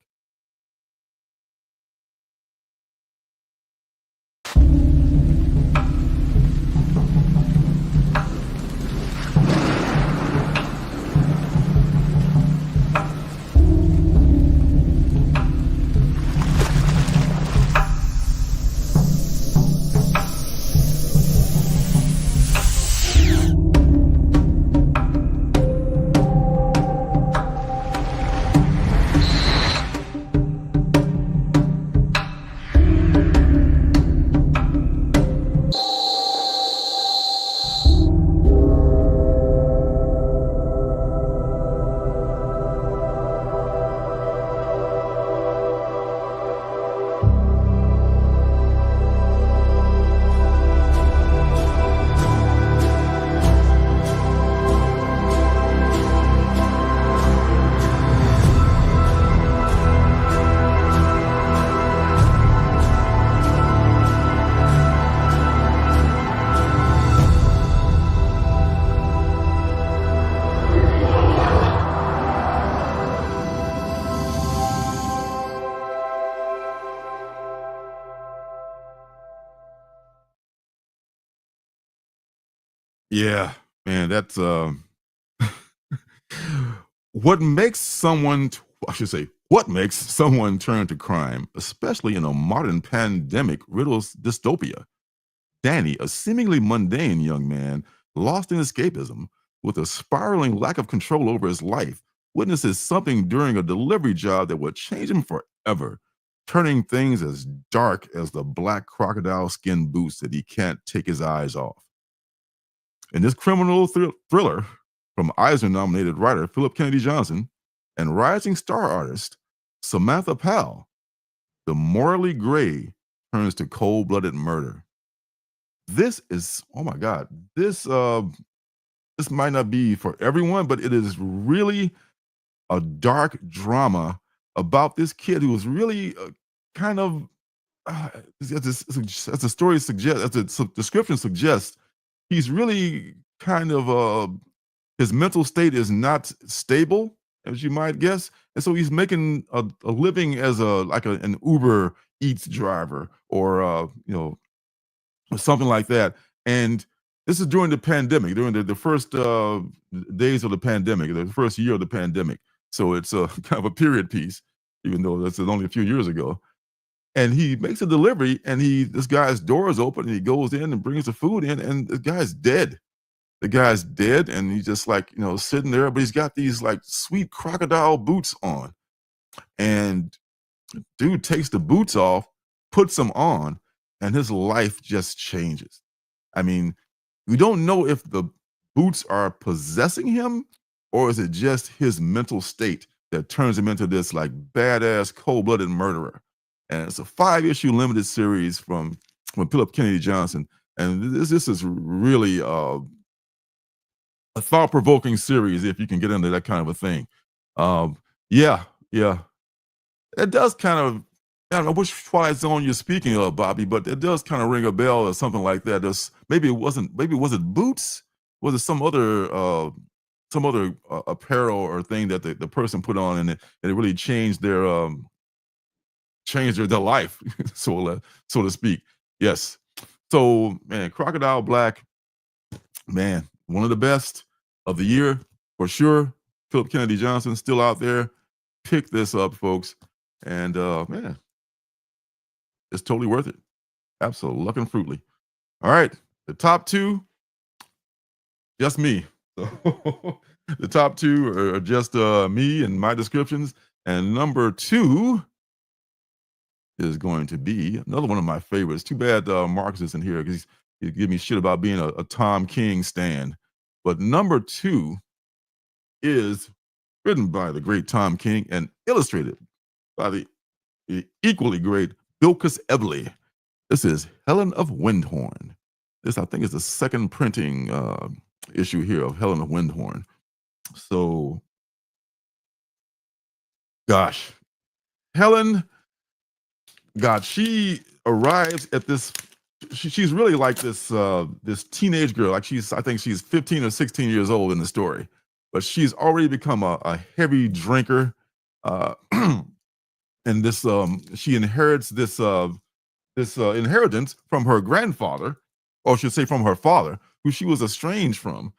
Yeah, man, that's what makes someone I should say, what makes someone turn to crime, especially in a modern pandemic riddles dystopia? Danny, a seemingly mundane young man lost in escapism with a spiraling lack of control over his life, witnesses something during a delivery job that would change him forever, turning things as dark as the black crocodile skin boots that he can't take his eyes off. In this criminal thriller from Eisner nominated writer Philip Kennedy Johnson and rising star artist Samantha Powell, the morally gray turns to cold blooded murder. This is, oh my God, this might not be for everyone, but it is really a dark drama about this kid who was really kind of, as the story suggests, as the description suggests, he's really kind of his mental state is not stable, as you might guess, and so he's making a living as an Uber Eats driver or or something like that. And this is during the pandemic, during the first days of the pandemic, the first year of the pandemic. So it's a kind of a period piece, even though this is only a few years ago. And he makes a delivery, and this guy's door is open, and he goes in and brings the food in, and the guy's dead. The guy's dead, and he's just like sitting there, but he's got these like sweet crocodile boots on, and dude takes the boots off, puts them on, and his life just changes. I mean, we don't know if the boots are possessing him or is it just his mental state that turns him into this like badass cold-blooded murderer. And it's a 5-issue limited series from Philip Kennedy Johnson. And this is really a thought-provoking series if you can get into that kind of a thing. Yeah. It does kind of, I don't know which Twilight Zone you're speaking of, Bobby, but it does kind of ring a bell or something like that. Maybe was it boots? Was it some other apparel or thing that the person put on, and it really changed their life, so to speak. Yes. So man, Crocodile Black, man, one of the best of the year for sure. Philip Kennedy Johnson still out there. Pick this up, folks, and man, it's totally worth it. Absolutely. All right, the top two, just me. So the top two are just me and my descriptions, and number 2 is going to be another one of my favorites. Too bad Marcus isn't here because he give me shit about being a Tom King stan. But number 2 is written by the great Tom King and illustrated by the equally great Bilquis Evely. This is Helen of Windhorn. This, I think, is the second printing issue here of Helen of Windhorn. So, gosh, Helen, God, she arrives at this. She's really like this this teenage girl. Like I think she's 15 or 16 years old in the story, but she's already become a heavy drinker. And this she inherits this inheritance from her grandfather, or I should say from her father, who she was estranged from,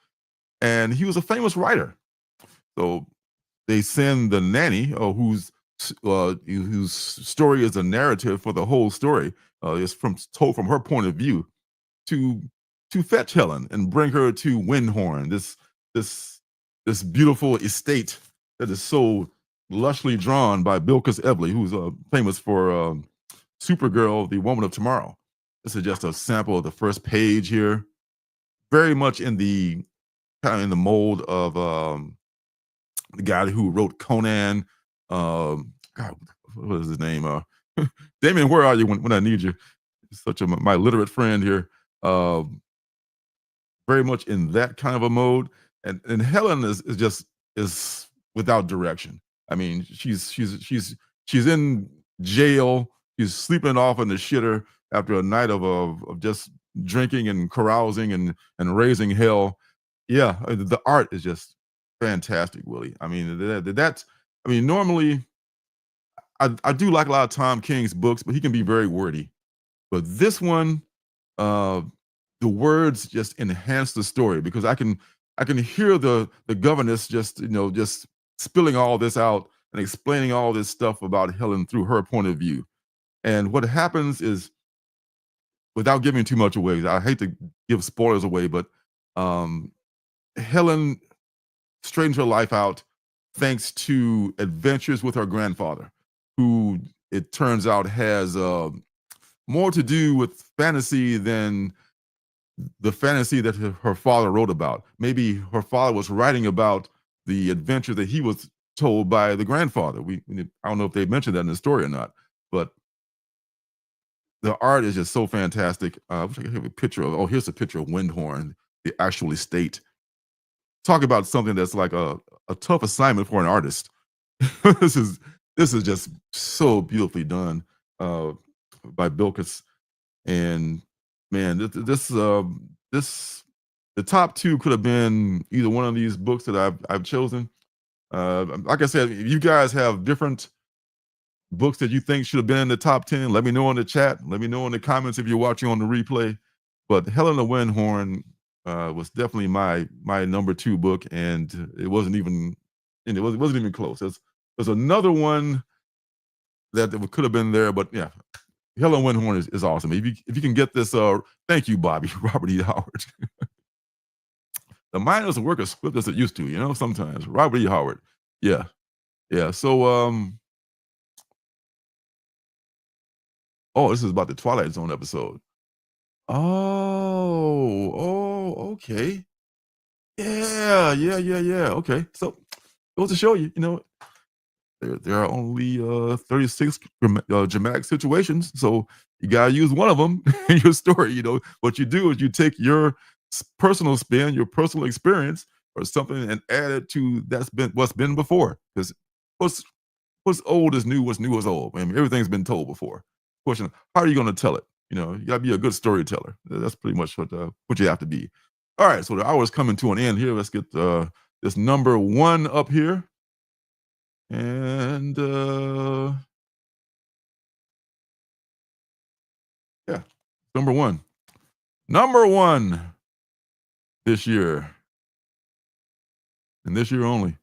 and he was a famous writer. So they send the nanny, whose story is a narrative for the whole story. It's told from her point of view, to fetch Helen and bring her to Windhorn, this beautiful estate that is so lushly drawn by Bilquis Evely, who's famous for Supergirl, the Woman of Tomorrow. This is just a sample of the first page here. Very much in the mold of the guy who wrote Conan. God, what is his name? Damien, where are you when I need you? Such my literate friend here. Very much in that kind of a mode. And Helen is without direction. I mean, she's in jail. She's sleeping off in the shitter after a night of just drinking and carousing and raising hell. Yeah, the art is just fantastic, Willie. I mean, normally I do like a lot of Tom King's books, but he can be very wordy. But this one, the words just enhance the story, because I can hear the governess just just spilling all this out and explaining all this stuff about Helen through her point of view. And what happens is, without giving too much away, I hate to give spoilers away, but Helen straightens her life out thanks to adventures with her grandfather, who it turns out has more to do with fantasy than the fantasy that her father wrote about. Maybe her father was writing about the adventure that he was told by the grandfather. I don't know if they mentioned that in the story or not, but the art is just so fantastic. I wish I could have a picture of. Oh, here's a picture of Windhorn, the actual estate. Talk about something that's like a tough assignment for an artist. this is just so beautifully done by Bilkis. And man, this the top two could have been either one of these books that I've chosen. Like I said, if you guys have different books that you think should have been in the top 10, let me know in the chat. Let me know in the comments if you're watching on the replay. But Helen of Windhorn was definitely my number 2 book, and it wasn't even close. There's another one that could have been there, but yeah, Helen of Windhorn is awesome. If you can get this, thank you, Bobby, Robert E. Howard. The mind doesn't work as swift as it used to, sometimes. Robert E. Howard. Yeah. So this is about the Twilight Zone episode. Oh, okay. Yeah. Okay. So goes to show you, there are only 36 dramatic situations, so you gotta use one of them in your story. What you do is you take your personal spin, your personal experience, or something, and add it to what's been before. Because what's old is new, what's new is old. I mean, everything's been told before. Question: how are you going to tell it? You gotta be a good storyteller. That's pretty much what you have to be. All right, so the hour's coming to an end here. Let's get this number 1 up here. And yeah, number one this year, and this year only.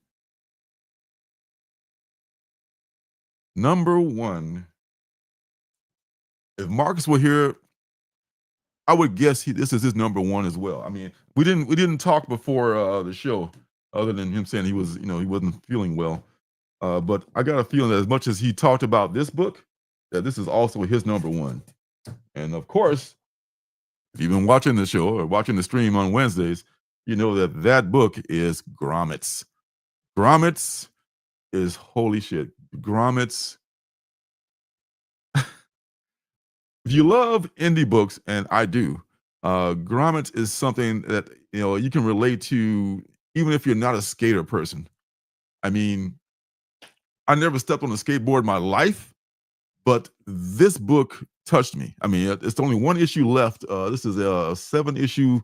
Number 1. If Marcus were here, I would guess this is his number 1 as well. I mean, we didn't talk before the show, other than him saying he wasn't feeling well. But I got a feeling that as much as he talked about this book, that this is also his number 1. And of course, if you've been watching the show or watching the stream on Wednesdays, you know that book is Gromit's. Gromit's is holy shit. Gromit's. If you love indie books, and I do, Gromit's is something that you can relate to, even if you're not a skater person. I mean, I never stepped on a skateboard in my life, but this book touched me. I mean, it's only 1 issue left. This is a 7-issue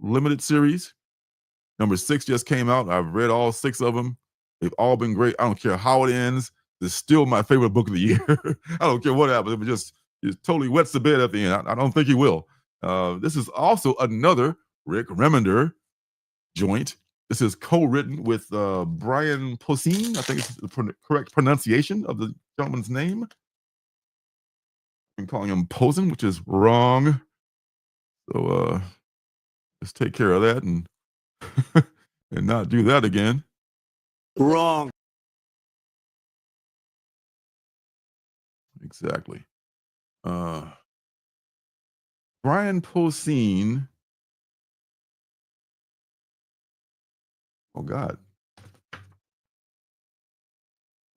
limited series. Number 6 just came out. I've read all 6 of them. They've all been great. I don't care how it ends. It's still my favorite book of the year. I don't care what happens. It just totally wets the bed at the end. I don't think he will. This is also another Rick Remender joint. This is co-written with Brian Posehn. I think it's the correct pronunciation of the gentleman's name. I'm calling him Posen, which is wrong. So let's take care of that and and not do that again. Wrong. Exactly. Brian Posehn. Oh God. I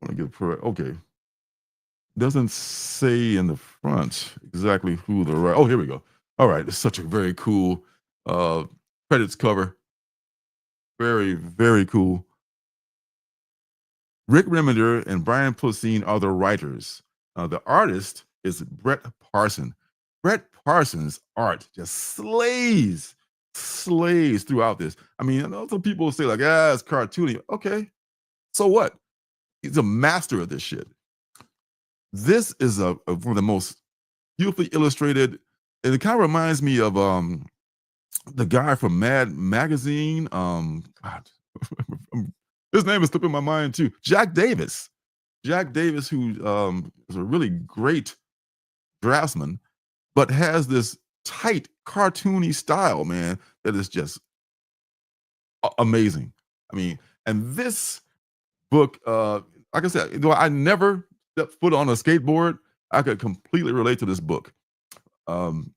want to give okay. Doesn't say in the front exactly who the right. Oh, here we go. All right. It's such a very cool credits cover. Very, very cool. Rick Remender and Brian Posehn are the writers. The artist is Brett Parson. Brett Parson's art just slays throughout this. I mean, I know some people say like, it's cartoony. Okay, so what? He's a master of this shit. This is one of the most beautifully illustrated it kind of reminds me of the guy from Mad Magazine. God, his name is slipping my mind too. Jack Davis. Jack Davis, who is a really great draftsman, but has this tight, cartoony style, man, that is just amazing. I mean, and this book, like I said, though I never stepped foot on a skateboard, I could completely relate to this book. Um,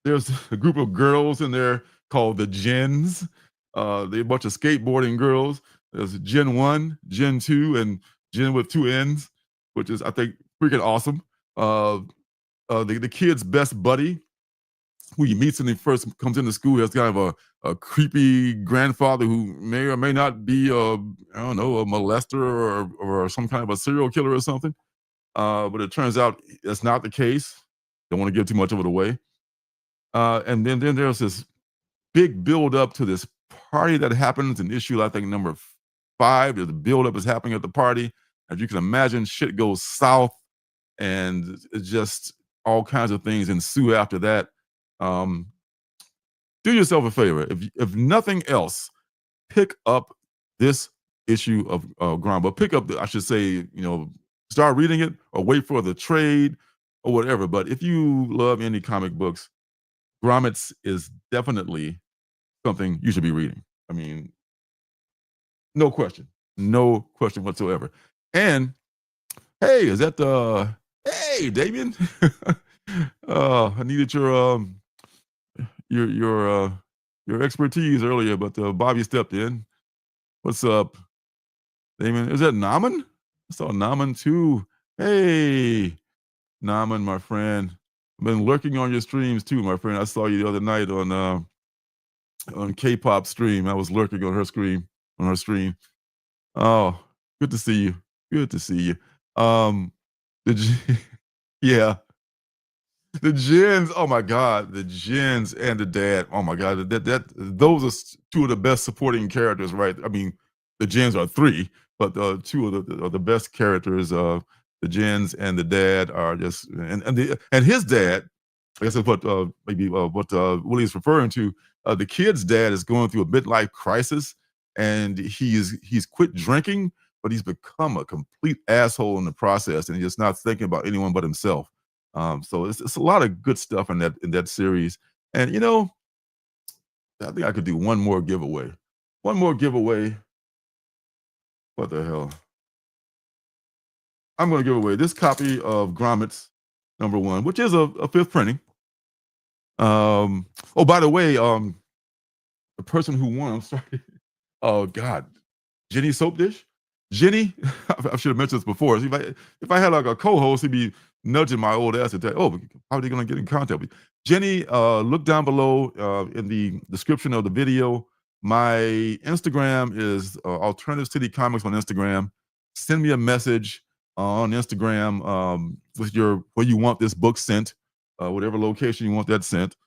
there's a group of girls in there called the Gens. They're a bunch of skateboarding girls. There's Gen 1, Gen 2, and Gen with two N's, which is, I think, freaking awesome. Uh, the kid's best buddy, who he meets when he first comes into school, has kind of a creepy grandfather who may or may not be I don't know, a molester or some kind of a serial killer or something. But it turns out that's not the case. Don't want to give too much of it away. And then there's this big build up to this party that happens in issue, I think, number 5. The build up is happening at the party. As you can imagine, shit goes south, and it's just all kinds of things ensue after that. Um, do yourself a favor. If nothing else, pick up this issue of Grombo. Pick up, I should say, start reading it or wait for the trade or whatever. But if you love any comic books, Grommets is definitely something you should be reading. I mean, no question whatsoever. And hey, is that hey, Damien? I needed your expertise earlier, but Bobby stepped in. What's up, Damien? Is that Naman? I saw Naman too. Hey, Naman, my friend. I've been lurking on your streams too, my friend. I saw you the other night on K-pop stream. I was lurking on her stream. Oh, good to see you. Good to see you. Did you? Yeah, the Gens. Oh my God, the Gens and the dad. Oh my God, those are two of the best supporting characters, right? I mean, the Gens are 3, but two of the best characters. The Gens and the dad are just, and his dad. I guess that's what maybe what Willie's referring to. The kid's dad is going through a midlife crisis, and he's quit drinking, but he's become a complete asshole in the process, and he's just not thinking about anyone but himself. So it's a lot of good stuff in that series. And I think I could do one more giveaway. One more giveaway. What the hell? I'm going to give away this copy of Grommets #1, which is a 5th printing. Oh, by the way, the person who won, I'm sorry. Oh God, Jenny Soap Dish. Jenny, I should have mentioned this before. See, if I had like a co-host, he'd be nudging my old ass and tell, oh, how are they going to get in contact with you? Jenny, look down below in the description of the video. My Instagram is Alternative City Comics on Instagram. Send me a message on Instagram with where you want this book sent, whatever location you want that sent,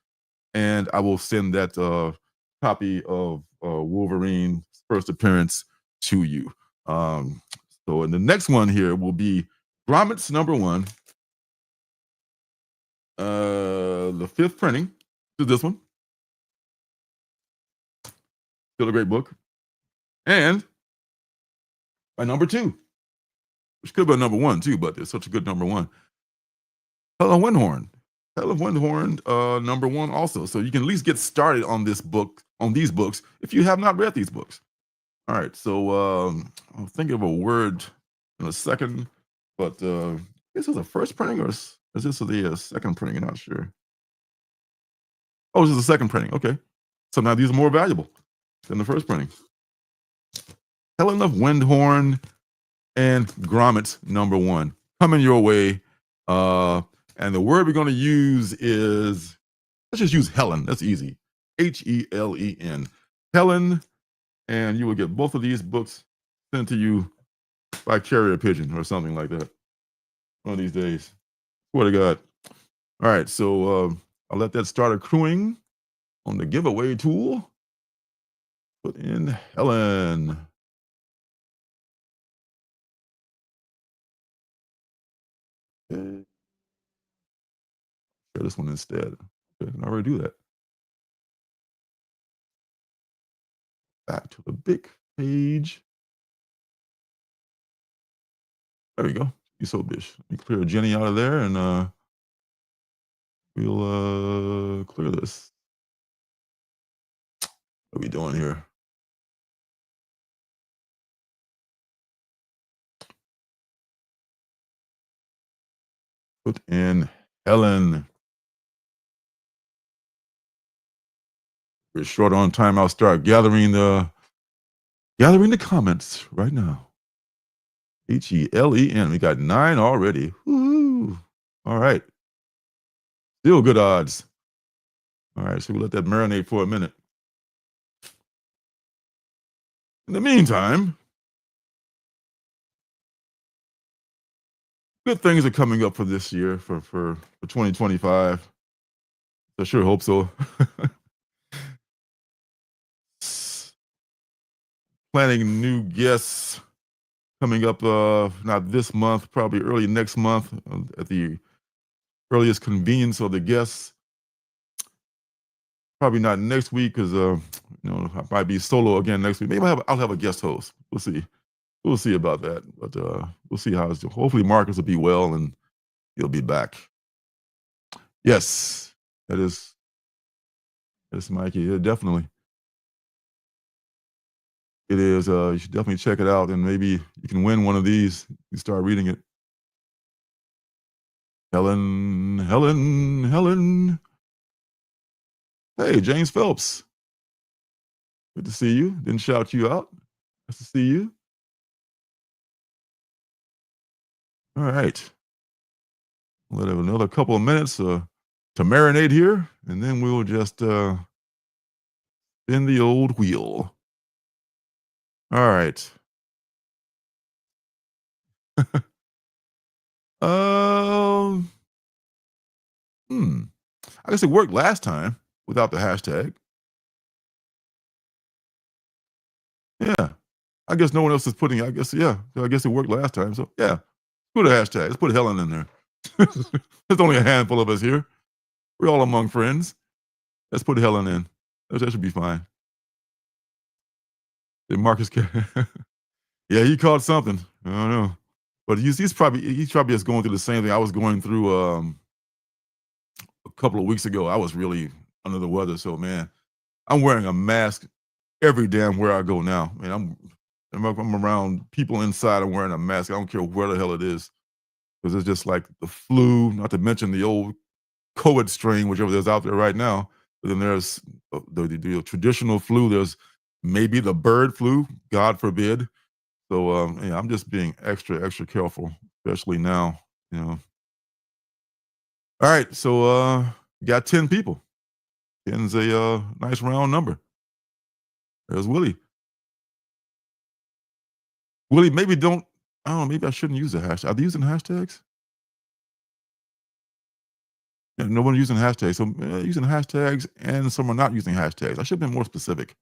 and I will send that copy of Wolverine's first appearance to you. So in the next one here will be Grommets #1, the 5th printing. To this one, still a great book, and my #2, which could be #1 too, but it's such a good #1. Helen Windhorn. Helen Windhorn, #1 also. So you can at least get started on these books, if you have not read these books. All right, so I'll think of a word in a second, but this is a first printing, or is this the second printing? I'm not sure. Oh, this is the second printing. Okay, so now these are more valuable than the first printing. Helen of Windhorn and Grommets #1 coming your way. And the word we're going to use is, let's just use Helen. That's easy. Helen. Helen. And you will get both of these books sent to you by carrier pigeon or something like that one of these days. Swear to God. All right, so I'll let that start accruing on the giveaway tool. Put in Helen. Okay. Share this one instead. Okay, I can already do that. Back to the big page. There we go. You so bitch. Let me clear Jenny out of there and we'll clear this. What are we doing here? Put in Helen. We're short on time. I'll start gathering the comments right now. HELEN. We got 9 already. Woo! All right. Still good odds. All right, so we'll let that marinate for a minute. In the meantime, good things are coming up for this year, for 2025. I sure hope so. Planning new guests coming up, not this month, probably early next month, at the earliest convenience of the guests. Probably not next week because I might be solo again next week. Maybe I'll have a guest host. We'll see. We'll see about that. But we'll see how it's doing. Hopefully Marcus will be well and he'll be back. Yes, that's Mikey. Yeah, definitely. It is. You should definitely check it out, and maybe you can win one of these. You start reading it. Helen. Hey, James Phelps. Good to see you. Didn't shout you out. Nice to see you. All right. We'll have another couple of minutes to marinate here, and then we'll just spin the old wheel. All right. I guess it worked last time without the hashtag. Yeah. I guess no one else is putting, I guess it worked last time. So yeah, put a hashtag. Let's put Helen in there. There's only a handful of us here. We're all among friends. Let's put Helen in. That should be fine. Did Marcus yeah, he caught something. I don't know. But he's probably just going through the same thing I was going through a couple of weeks ago. I was really under the weather. So man, I'm wearing a mask every damn where I go now. Man, I'm around people inside. I'm wearing a mask. I don't care where the hell it is, because it's just like the flu. Not to mention the old COVID strain, whichever there's out there right now. But then there's the traditional flu. There's maybe the bird flu. God forbid. So I'm just being extra careful, especially now. All right, so got 10 people. 10's a nice round number. There's Willie. Willie, maybe don't. I don't know. Maybe I shouldn't use the hashtag. Are they using hashtags? Yeah, no one using hashtags. So using hashtags, and some are not using hashtags. I should have been more specific.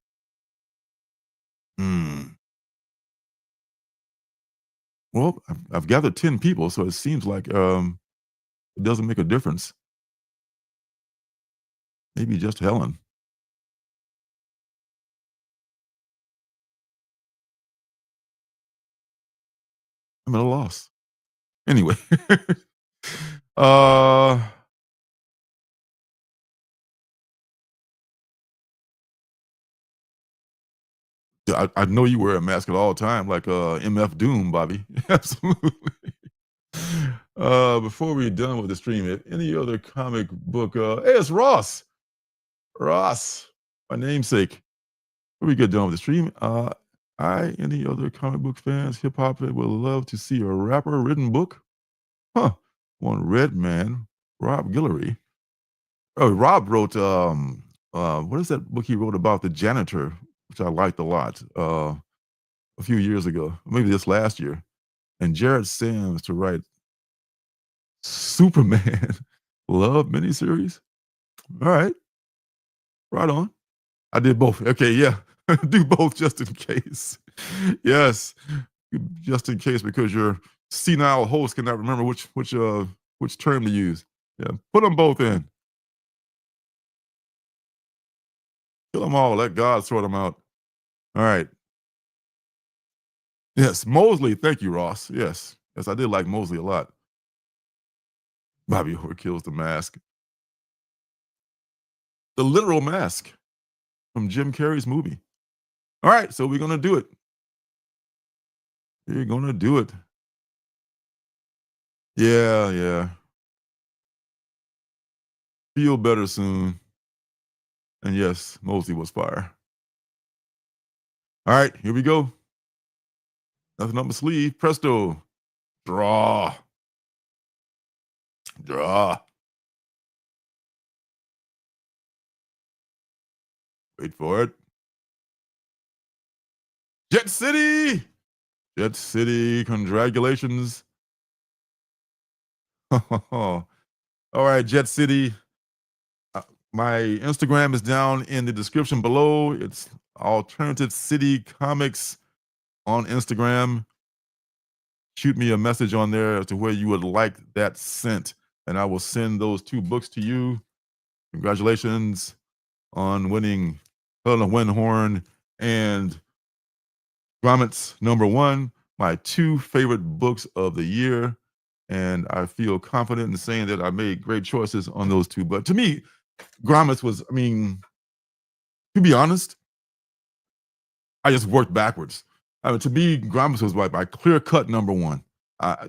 Well, I've gathered 10 people, so it seems like it doesn't make a difference. Maybe just Helen. I'm at a loss. Anyway. I know you wear a mask at all time, like MF Doom, Bobby. Absolutely. Before we're done with the stream, any other comic book? Hey, it's Ross. Ross, my namesake. Before we get done with the stream, any other comic book fans, hip hop would love to see a rapper written book. One Redman, Rob Guillory. Oh, Rob wrote what is that book he wrote about the janitor, which I liked a lot a few years ago, maybe this last year. And Jared Sams to write Superman Love miniseries. All right. Right on. I did both. Okay, yeah. Do both just in case. Yes. Just in case, because your senile host cannot remember which term to use. Yeah. Put them both in. Kill them all. Let God sort them out. All right. Yes, Mosley. Thank you, Ross. Yes. Yes, I did like Mosley a lot. Bobby Orr kills the mask. The literal mask from Jim Carrey's movie. All right, so we're going to do it. We're going to do it. Yeah. Feel better soon. And yes, Mosley was fire. All right, here we go. Nothing up my sleeve. Presto. Draw. Wait for it. Jet City. Congratulations. All right, Jet City. My Instagram is down in the description below. It's Alternative City Comics on Instagram. Shoot me a message on there as to where you would like that sent, and I will send those 2 books to you. Congratulations on winning Helena Winhorn and Gromit's #1, my 2 favorite books of the year. And I feel confident in saying that I made great choices on those 2. But to me, Gromit's was, I mean, to be honest, I just worked backwards. To me, Gromit's was like my clear-cut #1.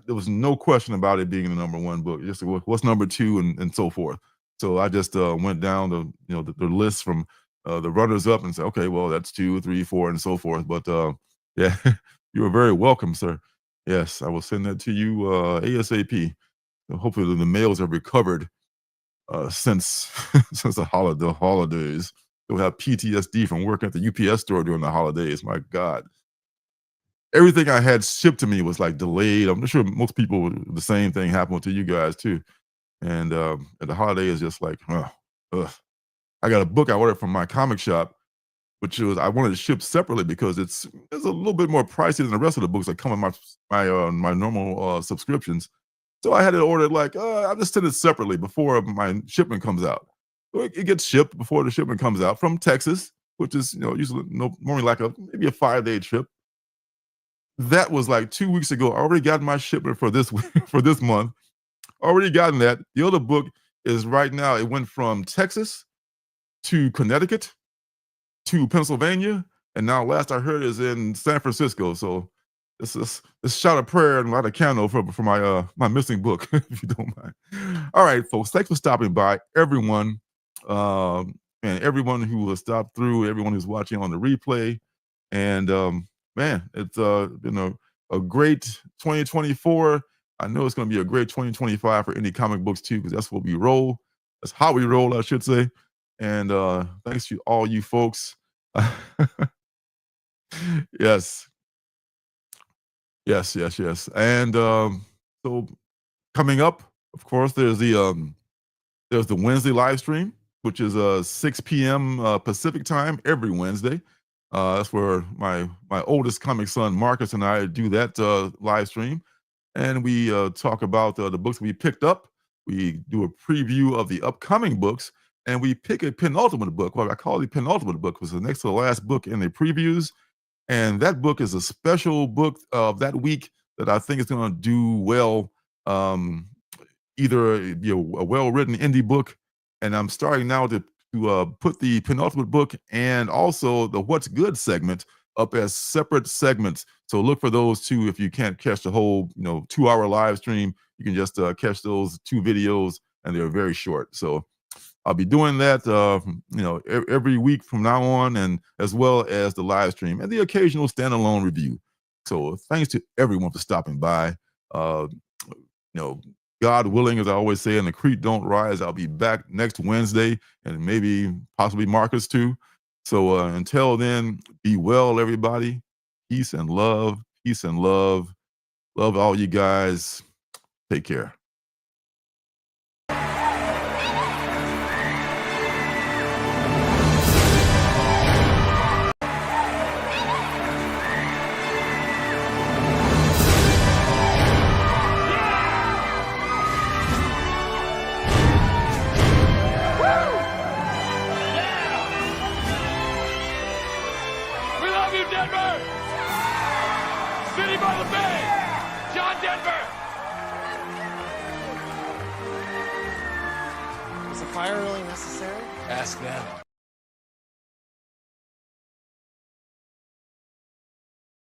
There was no question about it being the #1 book. Just what's #2 and so forth. So I just went down the list from the runners up and said, okay, well, that's 2, 3, 4, and so forth. But yeah, you are very welcome, sir. Yes, I will send that to you ASAP. So hopefully the mails have recovered since the holidays. You'll have PTSD from working at the UPS store during the holidays. My God. Everything I had shipped to me was like delayed. I'm sure most people, the same thing happened to you guys too. And the holiday is just like, I got a book I ordered from my comic shop, which I wanted to ship separately because it's a little bit more pricey than the rest of the books that come in my normal subscriptions. So I had to order I'll just send it separately before my shipment comes out. So it gets shipped before the shipment comes out from Texas, which is usually normally maybe a 5-day trip. That was like 2 weeks ago. I already got my shipment for this for this month. Already gotten that. The other book is right now. It went from Texas to Connecticut to Pennsylvania, and now last I heard is in San Francisco. So this shout of prayer and light a candle for my missing book, if you don't mind. All right, folks. Thanks for stopping by, everyone, and everyone who has stopped through, everyone who's watching on the replay, and man, it's been a great 2024. I know it's going to be a great 2025 for indie comic books too, because that's what we roll. That's how we roll, I should say. And thanks to all you folks. Yes. And so coming up, of course, there's the Wednesday live stream, which is 6 p.m. Pacific time every Wednesday. That's where my oldest comic son Marcus and I do that live stream, and we talk about the books we picked up. We do a preview of the upcoming books, and we pick a penultimate book. What I call the penultimate book was the next to the last book in the previews, and that book is a special book of that week that I think is going to do well. Either a well-written indie book, and I'm starting now to put the penultimate book and also the What's Good segment up as separate segments. So look for those two. If you can't catch the whole 2-hour live stream, you can just catch those 2 videos, and they're very short. So I'll be doing that every week from now on, and as well as the live stream and the occasional standalone review. So thanks to everyone for stopping by. God willing, as I always say, and the creek don't rise, I'll be back next Wednesday, and maybe possibly Marcus too. So until then, be well, everybody. Peace and love. Peace and love. Love all you guys. Take care. Denver! City by the Bay! John Denver! Is a fire really necessary? Ask them.